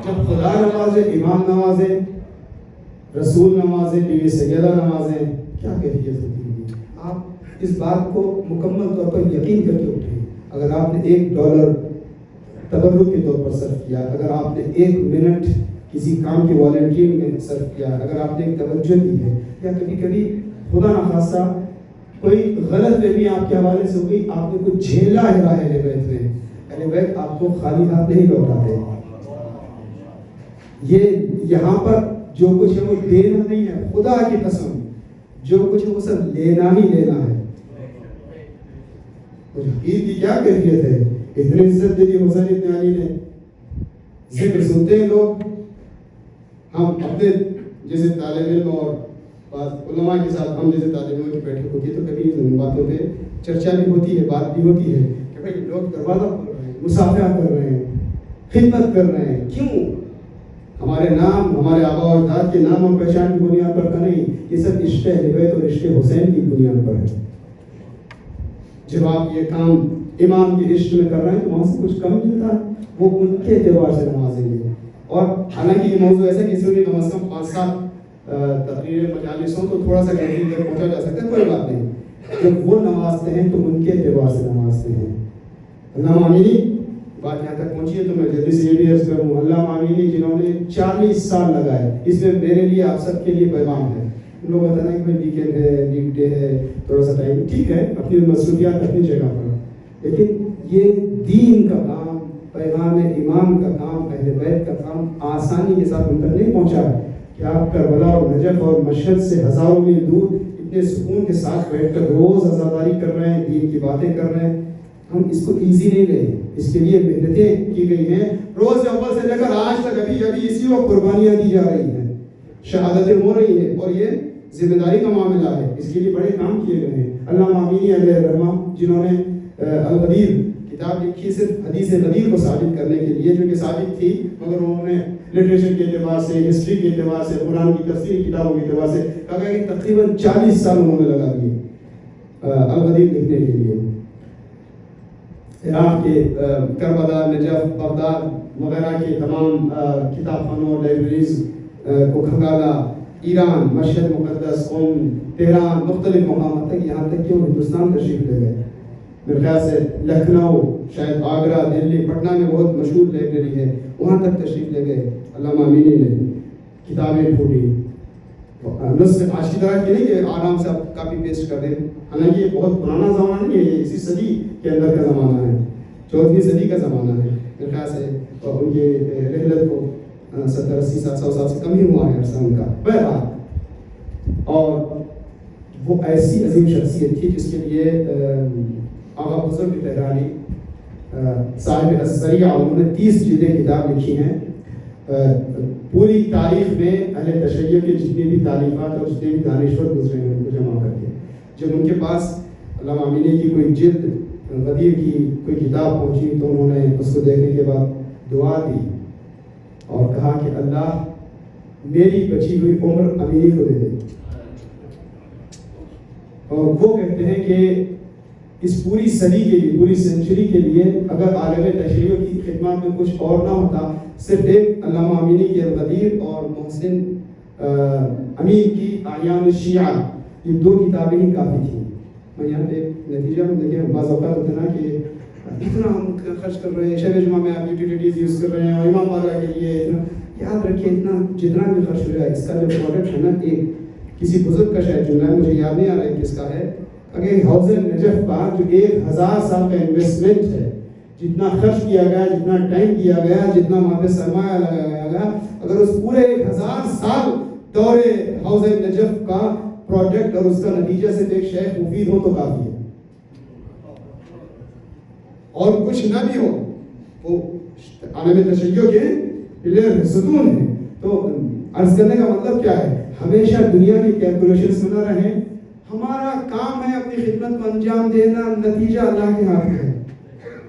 جب خدا نوازے، امام نوازے، رسول نوازے، بیوی سیدہ نوازے، کیا کیفیت ہوتی ہے. آپ اس بات کو مکمل طور پر یقین کر کے اٹھیں. اگر آپ نے $1 تبرک کے طور پر صرف کیا، اگر آپ نے 1 منٹ کسی کام کی والنٹیئرنگ میں صرف کیا، اگر آپ نے ایک توجہ دی ہے، یا کبھی کبھی خدا نخواستہ کوئی غلط فہمی آپ کے حوالے سے ہوگی، آپ نے کچھ جھیلا ہے راہ اہل بیت میں، اہل بیت آپ کو خالی ہاتھ نہیں لوٹاتے. یہ یہاں پر جو کچھ ہے وہ دینا نہیں ہے، خدا کی قسم جو کچھ ہے وہ سب لینا ہی لینا ہے. عید کی کیا کیفیت ہے، اتنی عزت دے دی حسین ابن علی نے. ذکر سنتے ہیں لوگ، ہم اپنے جیسے طالب علم اور بعض علماء کے ساتھ ہم جیسے طالب علم کی بیٹھک ہوتی ہے تو کبھی ان باتوں پہ چرچا بھی ہوتی ہے، بات بھی ہوتی ہے کہ بھائی لوگ دروازہ کھول رہے ہیں، مسافہ کر رہے ہیں، خدمت کر رہے ہیں، کیوں؟ ہمارے نام، ہمارے آبا و اجداد کے نام اور پہچان کی بنیاد پر کا نہیں، یہ سب عشق اہل بیت اور عشق حسین کی بنیاد پر ہے. جب آپ یہ کام امام کے عشق میں کر رہے ہیں تو وہاں سے کچھ کم ملتا ہے، وہ ان کے اعتبار سے نوازیں گے. اور حالانکہ یہ موضوع ایسا کہ اس میں کم از کم 5-7 تقریریں مجالس ہوں تو تھوڑا سا گہری تک پہنچا جا سکتا ہے، کوئی بات نہیں. جب وہ نوازتے ہیں تو ان کے اعتبار سے نوازتے ہیں. علامہ امینی بات یہاں تک پہنچی ہے تو میں جلدی سے یہ بھی عرض کروں، علامہ امینی جنہوں نے 40 سال لگائے، اس میں میرے لیے آپ سب کے لیے پیغام ہے. لوگ بتانا کہ بھائی ویکینڈ ہے، ویک ڈے ہے، تھوڑا سا ٹائم ٹھیک ہے، اپنی مصروفیات اپنی جگہ پر، لیکن یہ دین کا کام، پیغام امام کا کام، اہل بیت کا کام آسانی کے ساتھ ان تک نہیں پہنچا ہے کہ آپ کربلا اور نجف اور مشہد سے ہزاروں میل دور اتنے سکون کے ساتھ بیٹھ کر روز عزاداری کر رہے ہیں، دین کی باتیں کر رہے ہیں. ہم اس کو ایزی نہیں لیں، اس کے لیے محنتیں کی گئی ہیں، روز اول سے لے کر آج تک ابھی اسی وقت قربانیاں دی جا رہی ہیں، شہادتیں ہو رہی ہیں، اور یہ ذمہ داری کا معاملہ ہے، اس کے لیے بڑے کام کیے گئے ہیں. علامہ امینی علیہ الرحمہ جنہوں نے الغدیر کتاب لکھی صرف حدیث غدیر کو ثابت کرنے کے لیے، جو کہ ثابت تھی مگر انہوں نے لٹریچر کے اعتبار سے، ہسٹری کے اعتبار سے، قرآن کی تفسیر کتابوں کے اعتبار سے کہا کہ تقریباً 40 سال انہوں نے لگا دیے الغدیر لکھنے کے لیے. عراق کے کربلا، نجف، بغداد وغیرہ کے تمام کتاب خانوں اور لائبریریز کو کھنگالا، ایران، مشہد مقدس، قم، تہران، مختلف مقامات تک، یہاں تک کہ وہ ہندوستان تشریف لے گئے. میرے خیال سے لکھنؤ، شاید آگرہ، دلی، پٹنہ میں بہت مشہور لائبریری ہے، وہاں تک تشریف لے گئے. علامہ امینی نے کتابیں پھوٹی، نسخ آج کی طرح کی نہیں کہ آرام سے آپ کاپی پیسٹ کر دیں، حالانکہ یہ بہت پرانا زمانہ نہیں ہے، یہ اسی صدی کے اندر کا زمانہ ہے، 14ویں صدی کا زمانہ ہے. میرے خیال سے ان کے رحلت کو 70-80 700 سال سے کم ہی ہوا ہے عرصہ ان کا. بہرحال، اور وہ ایسی عظیم شخصیت تھی جس کے لیے آغا بزرگ تہرانی صاحب السریہ انہوں نے 30 جلدیں کتاب لکھی ہیں. پوری تاریخ میں اہل تشیع کے جتنے بھی تالیفات اور جتنے بھی دانشور گزرے ہیں ان کو جمع کر کے، جب ان کے پاس علامہ امینی کی کوئی جلد غدیر کی کوئی کتاب پہنچی تو انہوں نے اس کو دیکھنے کے بعد دعا دی اور کہا کہ اللہ میری بچی ہوئی عمر امینی کو دے دے. اور وہ کہتے ہیں کہ اس پوری صدی کے لیے، پوری سینچری کے لیے اگر عالم تشیع کی خدمات میں کچھ اور نہ ہوتا، صرف ایک علامہ امینی کی الغدیر اور محسن امین کی اعیان الشیعہ، یہ 2 کتابیں ہی کافی تھیں. میں یہاں پہ نتیجہ دیکھیں، بعض اوقات ہوتا ہے نا کہ اتنا ہم خرچ کر رہے ہیں، شب جمعہ میں آپ یوٹیلیٹیز یوز کر رہے ہیں، اور امام بارگاہ کے لیے اتنا، یاد رکھیے اتنا جتنا بھی خرچ ہو جائے اس کا جو پروڈکٹ ہے نا، ایک کسی بزرگ کا شاید جملہ ہے، مجھے یاد نہیں آ رہا ہے کس کا ہے، اگر حوض نجف کا جو 1000 سال کا انویسٹمنٹ ہے، جتنا خرچ کیا گیا، جتنا ٹائم کیا گیا، جتنا وہاں پہ سرمایہ لگایا گیا، اگر اس پورے 1000 سال دور حوض نجف کا پروڈکٹ اور اس کا نتیجہ سے ایک شیخ مفید ہو تو کافی ہے، اور کچھ نہ بھی ہو، وہ عالم تشیع کے پلر ستون ہیں. تو عرض کرنے کا مطلب کیا ہے، ہمیشہ دنیا کی کیلکولیشنز میں نہ رہیں. ہمارا کام ہے اپنی خدمت کو انجام دینا، نتیجہ اللہ کے ہاتھ میں ہے.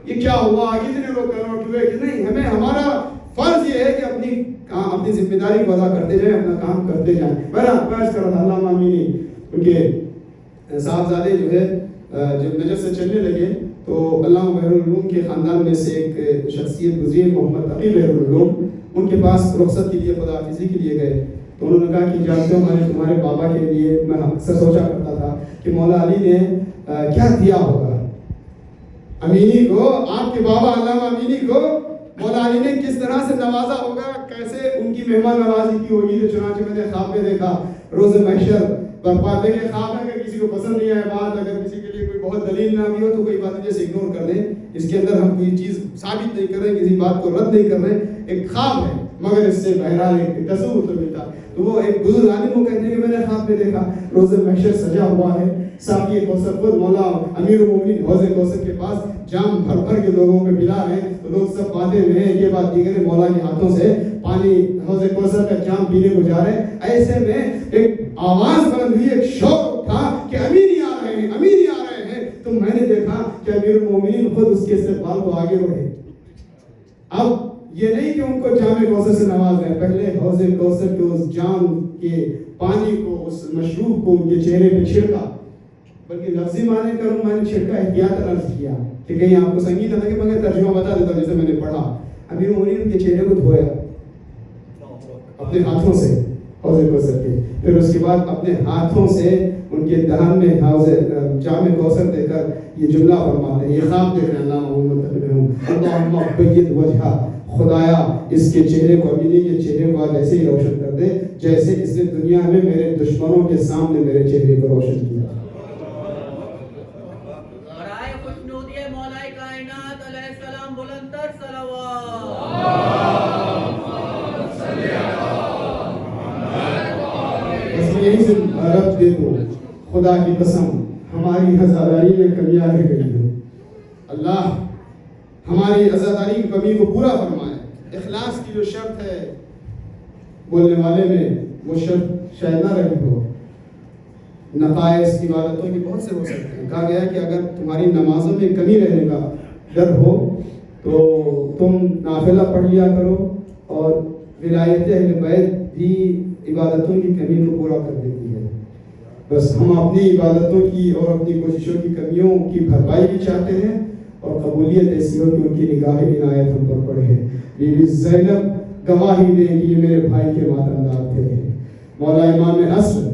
یہ کیا ہوا، کتنے لوگ کنورٹ ہوئے کہ نہیں، ہمیں ہمارا فرض یہ ہے کہ اپنی ذمہ داری کو ادا کرتے جائیں، اپنا کام کرتے جائیں. بہرحال کر رہا تھا علامہ امینی ان کے صاحبزادے جو ہے جب نجف سے چلنے لگے تو علامہ بحر العلوم کے خاندان میں سے ایک شخصیت گزری محمد تقی بحر العلوم، ان کے پاس رخصت کے لیے خدا حافظی کے لیے گئے تو انہوں نے کہا کہ جانتے ہو میں نے تمہارے بابا کے لیے، میں اکثر سوچا کرتا تھا کہ مولا علی نے کیا دیا ہوگا امینی کو، آپ کے بابا علامہ امینی کو مولا علی نے کس طرح سے نوازا ہوگا، کیسے ان کی مہمان نوازی کی ہوگی. تو چنانچہ میں نے خواب میں دیکھا روز محشر برپا. دیکھیں خواب ہے کہ کسی کو پسند نہیں آئے بات، اگر کسی کے لیے کوئی بہت دلیل نہ بھی ہو تو کوئی بات جیسے اگنور کر دیں، اس کے اندر ہم کوئی چیز ثابت نہیں کر رہے، کسی بات کو رد نہیں کر رہے، ایک خواب ہے مگر اس سے بہرحال ایک تصور تو ملتا. تو وہ ایک بزرگ عالم وہ کہتے ہیں کہ میں نے خواب میں دیکھا روز محشر سجا ہوا ہے، ساقی کوثر خود مولا امیر المومنین حوض کوثر کے پاس جام بھر بھر کے لوگوں کو پلا رہے ہیں تو لوگ سب باتیں میں ہیں یہ بات دیگر مولا کے ہاتھوں سے پانی حوض کوثر کا جام پینے کو جا رہے ہیں. ایسے میں ایک آواز بلند ہوئی، ایک شور اٹھا کہ امیر آ رہے ہیں، امیر آ رہے ہیں. تو میں نے دیکھا کہ امیر المومنین خود اس کے استقبال کو آگے بڑھے. اب یہ نہیں کہ ان کو جام کوثر سے نواز رہے ہیں، پہلے حوض کوثر کے اس جام کے پانی کو، اس مشروب کو ان کے چہرے پہ چھڑکا، بلکہ لفظی معنی کروں میں نے چھڑکا احتیاط عرض کیا کہ کہیں آپ کو سنگین نہ لگے، مگر ترجمہ بتا دیتا ہوں جیسے میں نے پڑھا. امیر المومنین ان کے چہرے کو دھویا اپنے ہاتھوں سے حوض کوثر کے، پھر اس کے بعد اپنے ہاتھوں سے ان کے دہن میں حوض جام کوثر دے کر یہ جملہ فرماتے ہیں، یہ خواب دیکھ رہے ہیں علامہ محمد تقی ہوں، اللہم بید وجہہ، خدایا اس کے چہرے کو، امینی کے چہرے کو آج ایسے ہی روشن کر دے جیسے اس نے دنیا میں میرے دشمنوں کے سامنے میرے چہرے کو روشن کیا. برائے خوشنودی مولا کائنات علیہ السلام بلند تر صلوات. بس یہی سے رب دے دو، خدا کی قسم ہماری عزاداری میں کمیاں رہ گئی ہیں. اللہ ہماری عزاداری کی کمی کو پورا فرمائے. اخلاص کی جو شرط ہے بولنے والے میں وہ شرط شاید نہ رہی ہو. نقائص عبادتوں کی بہت سے ہو سکتے ہیں. کہا گیا کہ اگر تمہاری نمازوں میں کمی رہنے کا ڈر ہو تو تم نافلہ پڑھ لیا کرو، اور ولایت اہل بیت بھی عبادتوں کی کمی کو پورا کر دیتی ہے. بس ہم اپنی عبادتوں کی اور اپنی کوششوں کی کمیوں کی بھرپائی بھی چاہتے ہیں، اور قبولیت ایسی ہو کہ ان کی نگاہ عنایت ہم پر پڑے. بی بی زینب گواہی دے کہ یہ میرے بھائی کے ماتمدار تھے. مولا امام اصل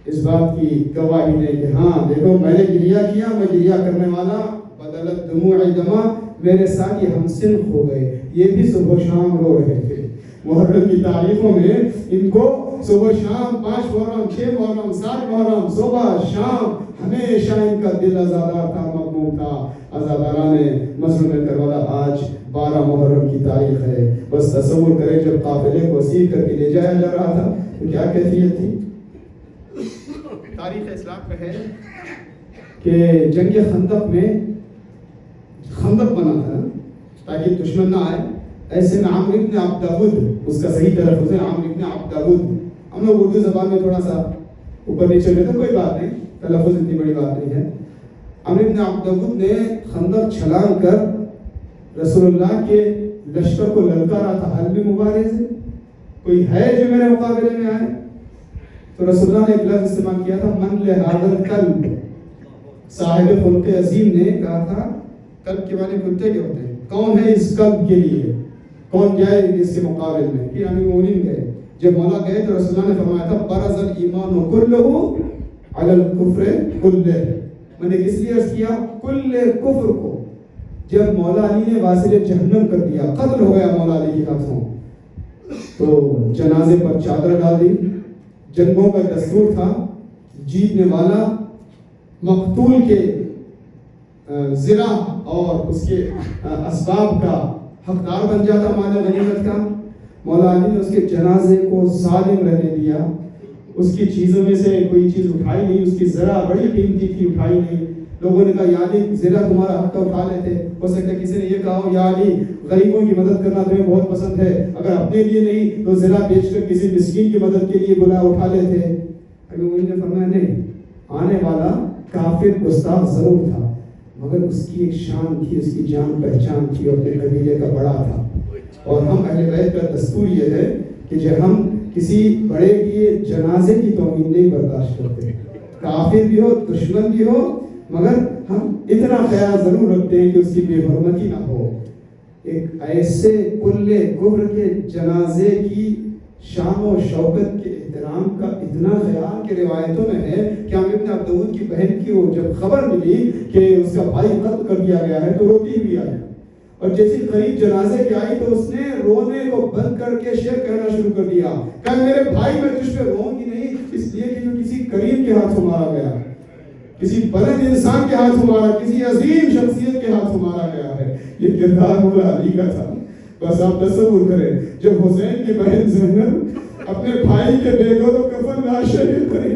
اس بات کی گواہی دے کہ ہاں دیکھو میں نے گریہ کیا، میں گریہ کرنے والا، بدلت دموع دما، میرے ساتھ یہ ہمسن ہو گئے، یہ بھی صبح و شام رو رہے تھے. محرم کی تاریخوں میں ان کو صبح شام 5 محرم 6 محرم 7 محرم صبح شام ہمیشہ ان کا دل آزادار تھا، مغموم تھا. آزاداران مسجد کربلا آج 12 محرم کی تاریخ ہے. بس تصور کریں جب قافلے کو اسیر کر کے لے جایا جا رہا تھا تو کیا کیفیت تھی. تاریخ اسلام میں ہے کہ جنگ خندق میں خندق بنا تھا تاکہ دشمن نہ آئے. ایسے میں عمرو ابن عبدود، اس کا صحیح تلفظ ہے عمرو ابن عبدود. ہم لوگ اردو زبان میں تھوڑا سا اوپر نیچے میں تو کوئی بات نہیں، تلفظ اتنی بڑی بات نہیں ہے. عمرو ابن عبدود نے خندق چھلانگ کر رسول اللہ کے لشکر کو للکارا تھا، حل میں مبارز کوئی ہے جو میرے مقابلے میں آئے. تو رسول اللہ نے ایک لفظ استعمال کیا تھا، من لہذا القلب. صاحب خلق عظیم نے کہا تھا قلب کے معنی کتے کے ہوتے ہیں، کون ہے اس قلب کے لیے، کون جائے اس کے مقابل میں. کہ امیر المومنین گئے، جب مولا گئے تو رسول اللہ نے فرمایا تھا برز الایمان کلہ علی الکفر کلہ. میں نے کس لیے عرض کیا کل کفر کو. جب مولا علی نے واصل جہنم کر دیا، قتل ہو گیا مولا علی کے ہاتھوں، تو جنازے پر چادر ڈال دی. جنگوں کا دستور تھا جیتنے والا مقتول کے زرہ اور اس کے اسباب کا حقدار بن جاتا مال غنیمت کا. مولا علی نے اس کے جنازے کو سالم رہنے دیا، اس کی چیزوں میں سے کوئی چیز اٹھائی نہیں. اس کی زرہ بڑی قیمتی تھی، اٹھائی نہیں. لوگوں نے کہا یا علی زرہ تمہارا حق اٹھا لیتے. ہو سکتا ہے کسی نے یہ کہا ہو یا علی غریبوں کی مدد کرنا تمہیں بہت پسند ہے، اگر اپنے لیے نہیں تو زرہ بیچ کر کسی مسکین کی مدد کے لیے بلا اٹھا لیتے. انہوں نے فرمایا نہیں، آنے والا کافر گستاخ ضرور تھا مگر اس کی ایک شان تھی، اس کی جان پہچان تھی، اور اپنے قبیلے کا بڑا تھا. اور ہم اہل بیت کا دستور یہ ہے کہ جب ہم کسی بڑے کے جنازے کی توہین نہیں برداشت کرتے، کافر بھی ہو دشمن بھی ہو، مگر ہم اتنا خیال ضرور رکھتے ہیں کہ اس کی بے حرمتی نہ ہو۔ ایک ایسے کل کفر کے جنازے کی شان و شوکت کے احترام کا اتنا خیال کہ روایتوں میں ہے کہ ہم ابن عبدود کی بہن کی وہ جب خبر ملی کہ اس کا بھائی قتل کر دیا گیا ہے تو روتی بھی آئی، اور جیسی قریب جنازے کی آئی تو اس نے رونے کو بند کر کے شعر کہنا شروع کر دیا کہ میرے بھائی میں تجھ پہ روں گی نہیں، اس لیے کہ جو کسی قریب کے ہاتھوں مارا گیا، کسی بلند انسان کے ہاتھوں مارا، کسی عظیم شخصیت کے ہاتھوں مارا گیا ہے۔ یہ کردار مولا علی کا تھا۔ بس آپ تصور کریں جب حسین کی بہن زینب اپنے بھائی کے بیگوں کو کفن ناز شریف کریں،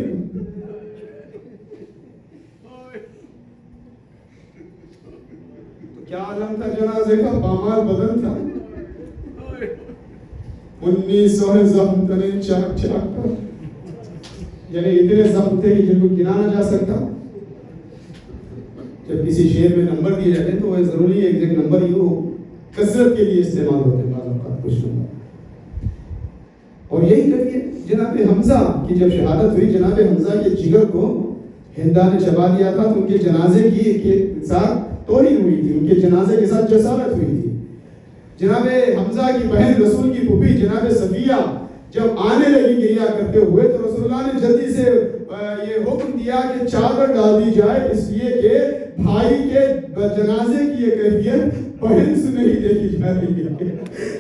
تو کیا عالم تھا جنازے کا؟ پامال بدن تھا، 1900 زخم تنے چاک چاک پر، یعنی اتنے زخم تھے کہ جن کو گنا نہ جا سکتا۔ جب کسی شعر میں نمبر دیے جاتے ہیں تو وہ ضروری ہے ایک نمبر ہی ہو، کثرت کے لیے استعمال ہوتے ہیں بعض اوقات کچھ نمبر۔ اور یہی کریے جناب حمزہ کی جب شہادت ہوئی، جناب حمزہ کے جگر کو ہندا نے چبا دیا تھا تو ان کے جنازے کی کے ساتھ توہین ہوئی تھی، ان کے جنازے کے ساتھ جسارت ہوئی تھی۔ جناب حمزہ کی بہن رسول کی پھوپھی جناب صفیہ جب آنے لگی گریا کرتے ہوئے تو رسول اللہ نے جلدی سے یہ حکم دیا کہ چادر ڈال دی جائے، اس لیے کہ بھائی کے جنازے کی یہ کیفیت بہن سے نہیں دیکھی جا رہی ہے۔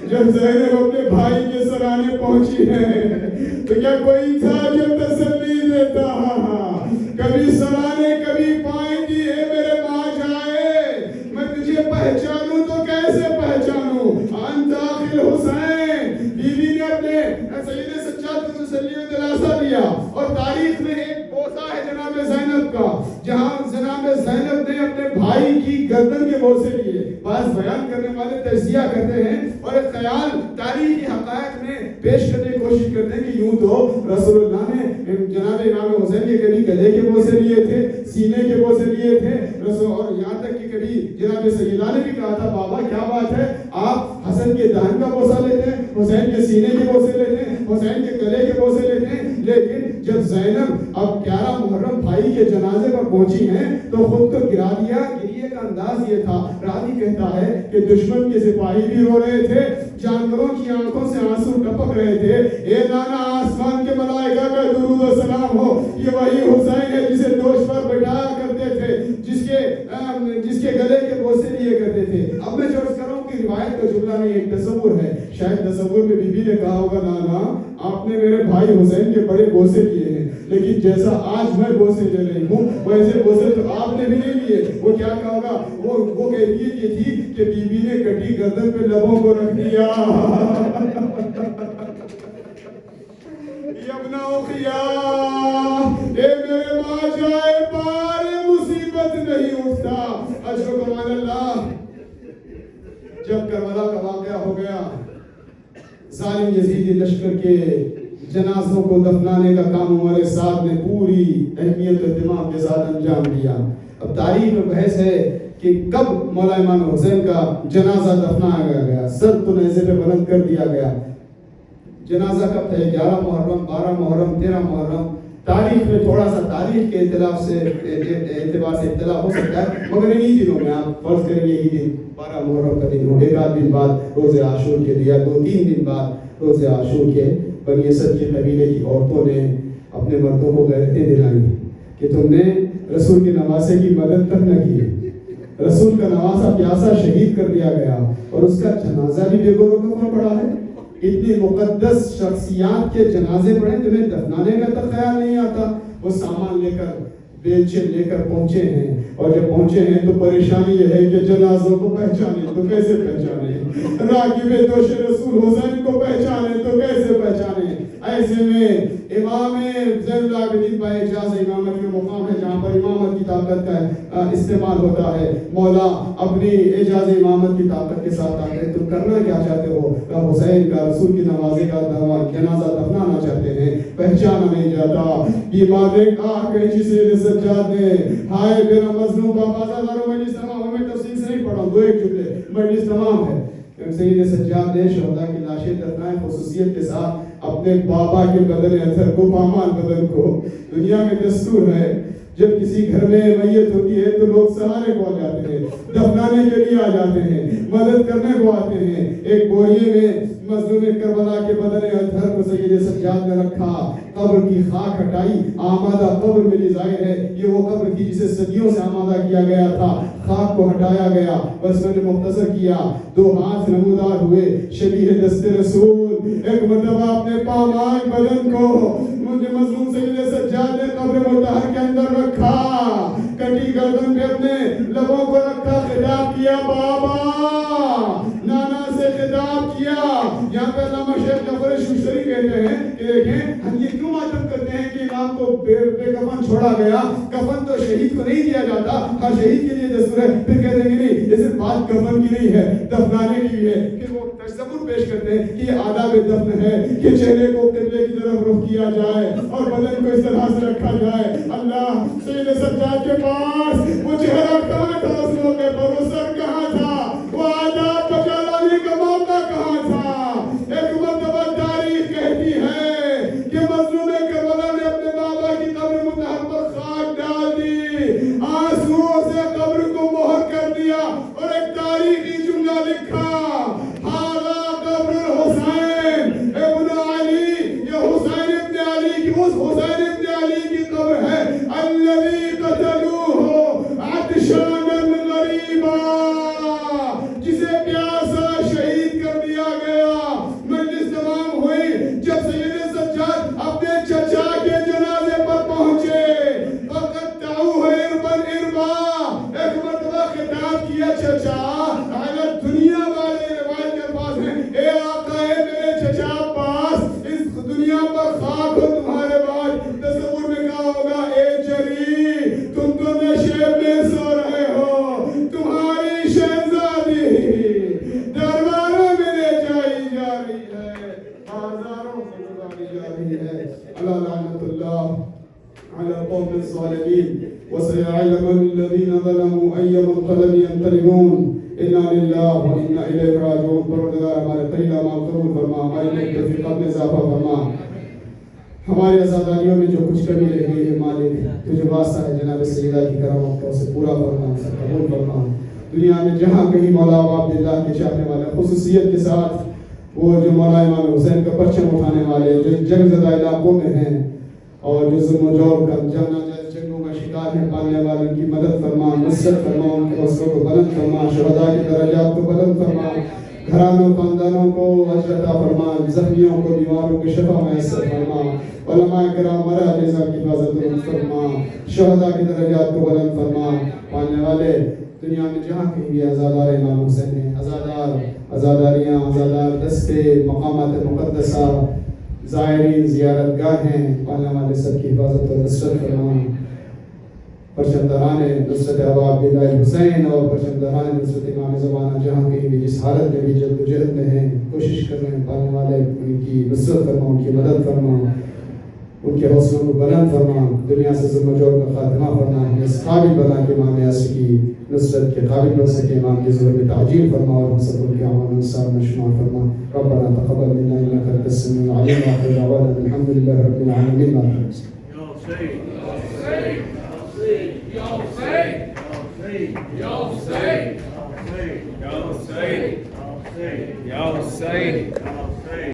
جب زینب اپنے بھائی کے سرانے پہنچی ہے تو کیا کوئی تھا جو تسلی دیتا؟ کبھی سرانے کبھی پائیں گی، اے میرے ماں جائے میں تجھے پہچانوں تو کیسے پہچانوں؟ انت آخر حسین، بیوی نے اپنے سید سجاد کو تسلی و دلاسا دیا۔ اور تاریخ میں ایک بوسہ ہے جناب زینب کا، جہاں جناب زینب نے اپنے بھائی کی گردن کے بوسے لیے۔ بعض بیان کرنے والے تجزیہ کرتے ہیں اور ایک خیال تاریخی حقائق میں پیش کرنے کی کوشش کرتے ہیں کہ یوں تو رسول اللہ نے جناب امام حسین کے کبھی گلے کے بوسے لیے تھے، سینے کے بوسے لیے تھے رسول، اور یہاں تک کہ کبھی جناب سیدہ نے بھی کہا تھا بابا کیا بات ہے آپ حسن کے دہن کا بوسہ لیتے ہیں، حسین کے سینے کے بوسے لیتے ہیں، حسین کے گلے کے بوسے لیتے ہیں۔ لیکن جب زینب اب 11 محرم بھائی کے جنازے پر پہنچی ہیں تو خود کو گرا دیا۔ گریے کا انداز یہ تھا، راوی کہتا ہے کہ دشمن کے سپاہی بھی رو رہے تھے، جانوروں کی آنکھوں سے آنسو ٹپک رہے تھے۔ اے نانا آسمان کے ملائکہ کا درود و سلام ہو، یہ وہی حسین ہے جسے دوش پر بٹھایا کرتے تھے، جس کے گلے کے بوسے لیے کرتے تھے۔ اب میں جو عرض کر رہا ہوں کہ روایت کا جملہ نہیں ایک تصور ہے، شاید تصور میں بی بی نے کہا ہوگا نانا آپ نے میرے بھائی حسین کے بڑے بوسے لیے ہیں، لیکن جیسا آج میں بوسے لے رہی ہوں ویسے بوسے تو آپ نے بھی نہیں لیے۔ وہ کیا کہا ہوگا؟ وہ کیفیت یہ تھی کہ بی بی نے کٹی گردن پہ لبوں کو رکھ دیا۔ ابن اخیا اے میرے ماں جائے پار مصیبت نہیں اٹھتا۔ اشرف امان اللہ، جب کربلا کا واقعہ ہو گیا، ظالم یزیدی لشکر کے جنازوں کو دفنانے کا کام عمر سعد نے پوری اہمیت و اہتمام کے ساتھ انجام دیا۔ اب تاریخ میں بحث ہے کہ کب مولا امام حسین کا جنازہ دفنایا گیا، سر تو نیزے پہ بلند کر دیا گیا۔ جنازہ کب تھا؟ 11 محرم، 12 محرم، 13 محرم۔ تاریخ میں تھوڑا سا تاریخ کے اعتبار سے اختلاف ہو سکتا ہے، مگر انہی دنوں میں آپ فرض کریں یہی دن 12 محرم کا دن ہو، ایک آدھ دن بعد روز عاشور کے دیا، 2-3 دن بعد روز عاشور کے بنی اسد کے قبیلے کی عورتوں نے اپنے مردوں کو غیرتیں دلائی کہ تم نے رسول کے نواسے کی مدد تک نہ کی، رسول کا نواسا پیاسا شہید کر دیا گیا اور اس کا جنازہ بھی بے گورو کفن پڑا ہے۔ اتنی مقدس شخصیات کے جنازے پڑھیں تمہیں دفنانے کا تک خیال نہیں آتا۔ وہ سامان لے کر بیلچے لے کر پہنچے ہیں، اور جب پہنچے ہیں تو پریشانی یہ ہے کہ جنازوں کو پہچانے تو کیسے پہچانے، راکب دوش رسول حسین کو پہچانے تو کیسے پہچانے۔ ایسے میں امام زین العابدین با اجازت امامت کے مقام ہے جہاں پر امامت کی طاقت کا استعمال ہوتا ہے۔ مولا اپنی اجازت امامت کی طاقت کے ساتھ آتے ہیں، تم کرنا کیا چاہتے ہو؟ کہ حسین کا رسول کی نوازے کا جنازہ دفنانا چاہتے ہیں، پہچانا نہیں جاتا۔ یہ باتیں کہا کہ جسے سجاد نے ہائے میرا مظلوم بابا زاداروں مجلس تمام، میں تفصیل سے نہیں پڑھا ہوں، 2-1 جملے مجلس تمام ہے۔ سید سجاد نے شہداء کی لاشیں دفنائیں خصوصیت کے ساتھ اپنے بابا کے بدن اطہر کو، پامال بدن کو. دنیا میں دستور ہے جب کسی گھر میں میت ہوتی ہے تو لوگ سہارے کو آ جاتے ہیں، دفنانے کے لیے آ جاتے ہیں، مدد کرنے کو آتے ہیں. ایک بوریے میں مظلوم کربلا کے بدن اطہر کو سید سجاد نے رکھا، قبر کی خاک ہٹائی، آمادہ قبر ملی. ظاہر ہے یہ وہ قبر تھی جسے صدیوں سے آمادہ کیا گیا تھا، خاک کو ہٹایا گیا. بس میں نے مختصر کیا، 2 ہاتھ نمودار ہوئے شبیہ دست رسول. ایک مرتبہ اپنے پامال بدن کو مجھے مظلوم سید سجاد نے قبر مطہر کے اندر رکھا، کٹی گردن پہ اپنے لبوں کو رکھا، خطاب کیا بابا، نانا سے خطاب کیا. یہاں پہ علامہ شیخ جعفر شوشتری کہتے ہیں کہ دیکھیں ہم یہ کیوں ماتم کرتے ہیں کہ امام کو بے کفن چھوڑا گیا. کفن تو شہید کو نہیں دیا جاتا، ہر شہید کے لیے دستور ہے. پھر کہتے ہیں کہ نہیں، یہ صرف بات کفن کی نہیں ہے، دفنانے کی ہے. کہ وہ تصور پیش کرتے ہیں کہ یہ آداب دفن ہے کہ چہرے کو قبلے کی طرف رخ کیا جائے اور بدن کو اس طرح سے رکھا جائے. اللہ سید سجاد کے پاس وہ چہرہ کہاں تھا اس موقع پر، وہ سر کہاں تھا، وہ آداب بجا لانے کا موقع کہاں تھا. ایک مرتبہ تاریخ کہتی ہے کہ مظلوم کربلا نے اپنے بابا کی قبر مطہر پر خاک ڈال دی، آنسوؤں سے قبر کو مہر کر دیا اور ایک تاریخی جملہ لکھا، ہذا قبر الحسین ابن علی. یہ حسین ابن علی کی، اس حسین ابن علی کی قبر ہے الذی قتلوہ عطشانا غریبا، جسے پیاسا شہید کر دیا گیا. مجلس تمام ہوئی. جب سید سجاد اپنے چچا کے جنازے پر پہنچے، فقطعوہ اربا اربا، ایک مرتبہ خطاب کیا، چچا حالت دنیا والے روایت کے پاس ہیں، اے آقا ہے میرے چچا عباس، اس دنیا پر خاک ہو تمہارے بعد. تصور میں کہا ہوگا اے جری تم تو نشے میں سو رہے ہو، تمہاری شہزادی درباروں میں لے جائی جا رہی ہے، بازاروں سے گزاری جا رہی ہے. اللہ لعنت اللہ على القوم الظالمين وسيعلم الذين ظلموا أي منقلب ينقلبون. إنا لله وإنا إليه راجعون. پروردگار ہمارے طریقہ معاف قبول فرما، ہماری نیک توفیقات میں اضافہ فرما. ہماری آزاداریوں میں جو کچھ کمی رہ گئی ہے مالک، تجھے واسطہ ہے جناب سیدہ کی کرامت کا اسے پورا فرما، اسے قبول فرما. دنیا میں جہاں کہیں مولا عبداللہ کے چاہنے والے، خصوصیت کے ساتھ وہ جو مولا امام حسین کا پرچم اٹھانے والے، جو جنگ زدہ علاقوں میں ہیں اور جو ظلم و جور کا جنگوں کا شکار ہے، پانے والوں کی مدد فرما، نصرت فرما، ان کے حوصلوں کو بلند فرما، شہداء کے درجات کو بلند فرما، گھرانوں خاندانوں کو اجر عطا فرما، زخمیوں کو بیماروں کو شفا میسر فرما، علماء کرام مرا جیسا کی حفاظت فرما، شہداء کے درجات کو بلند فرما. پانے والے دنیا میں جہاں کہیں بھی آزادار امام حسین ہیں، آزاداریاں، آزادار دستے، مقامات مقدسہ، زائرین، زیارت گاہیں، پانے والے سب کی حفاظت و نصرت فرما. پرچمداران نصرت ابا عبداللہ حسین اور پرچمداران نصرت امام زمانہ جہاں کہیں بھی جس حالت میں بھی جد و جہد میں ہیں، کوشش کر رہے ہیں، پانے والے ان کی نصرت فرما، ان کی مدد فرما، ان کے حوصلوں کو بلند فرما، دنیا سے ظلم و جور کا خاتمہ فرما. ہمیں اس قابل بنا کہ امام یاسر کی نصرت کے قابل بن سکے، امام کے ظہور میں تعجیل فرما اور ہم سب ان کے اعمال انصار میں شمار فرما. ربنا تقبل منا انك انت السميع العليم واخر دعوانا الحمد لله رب العالمين. Ya Hussein.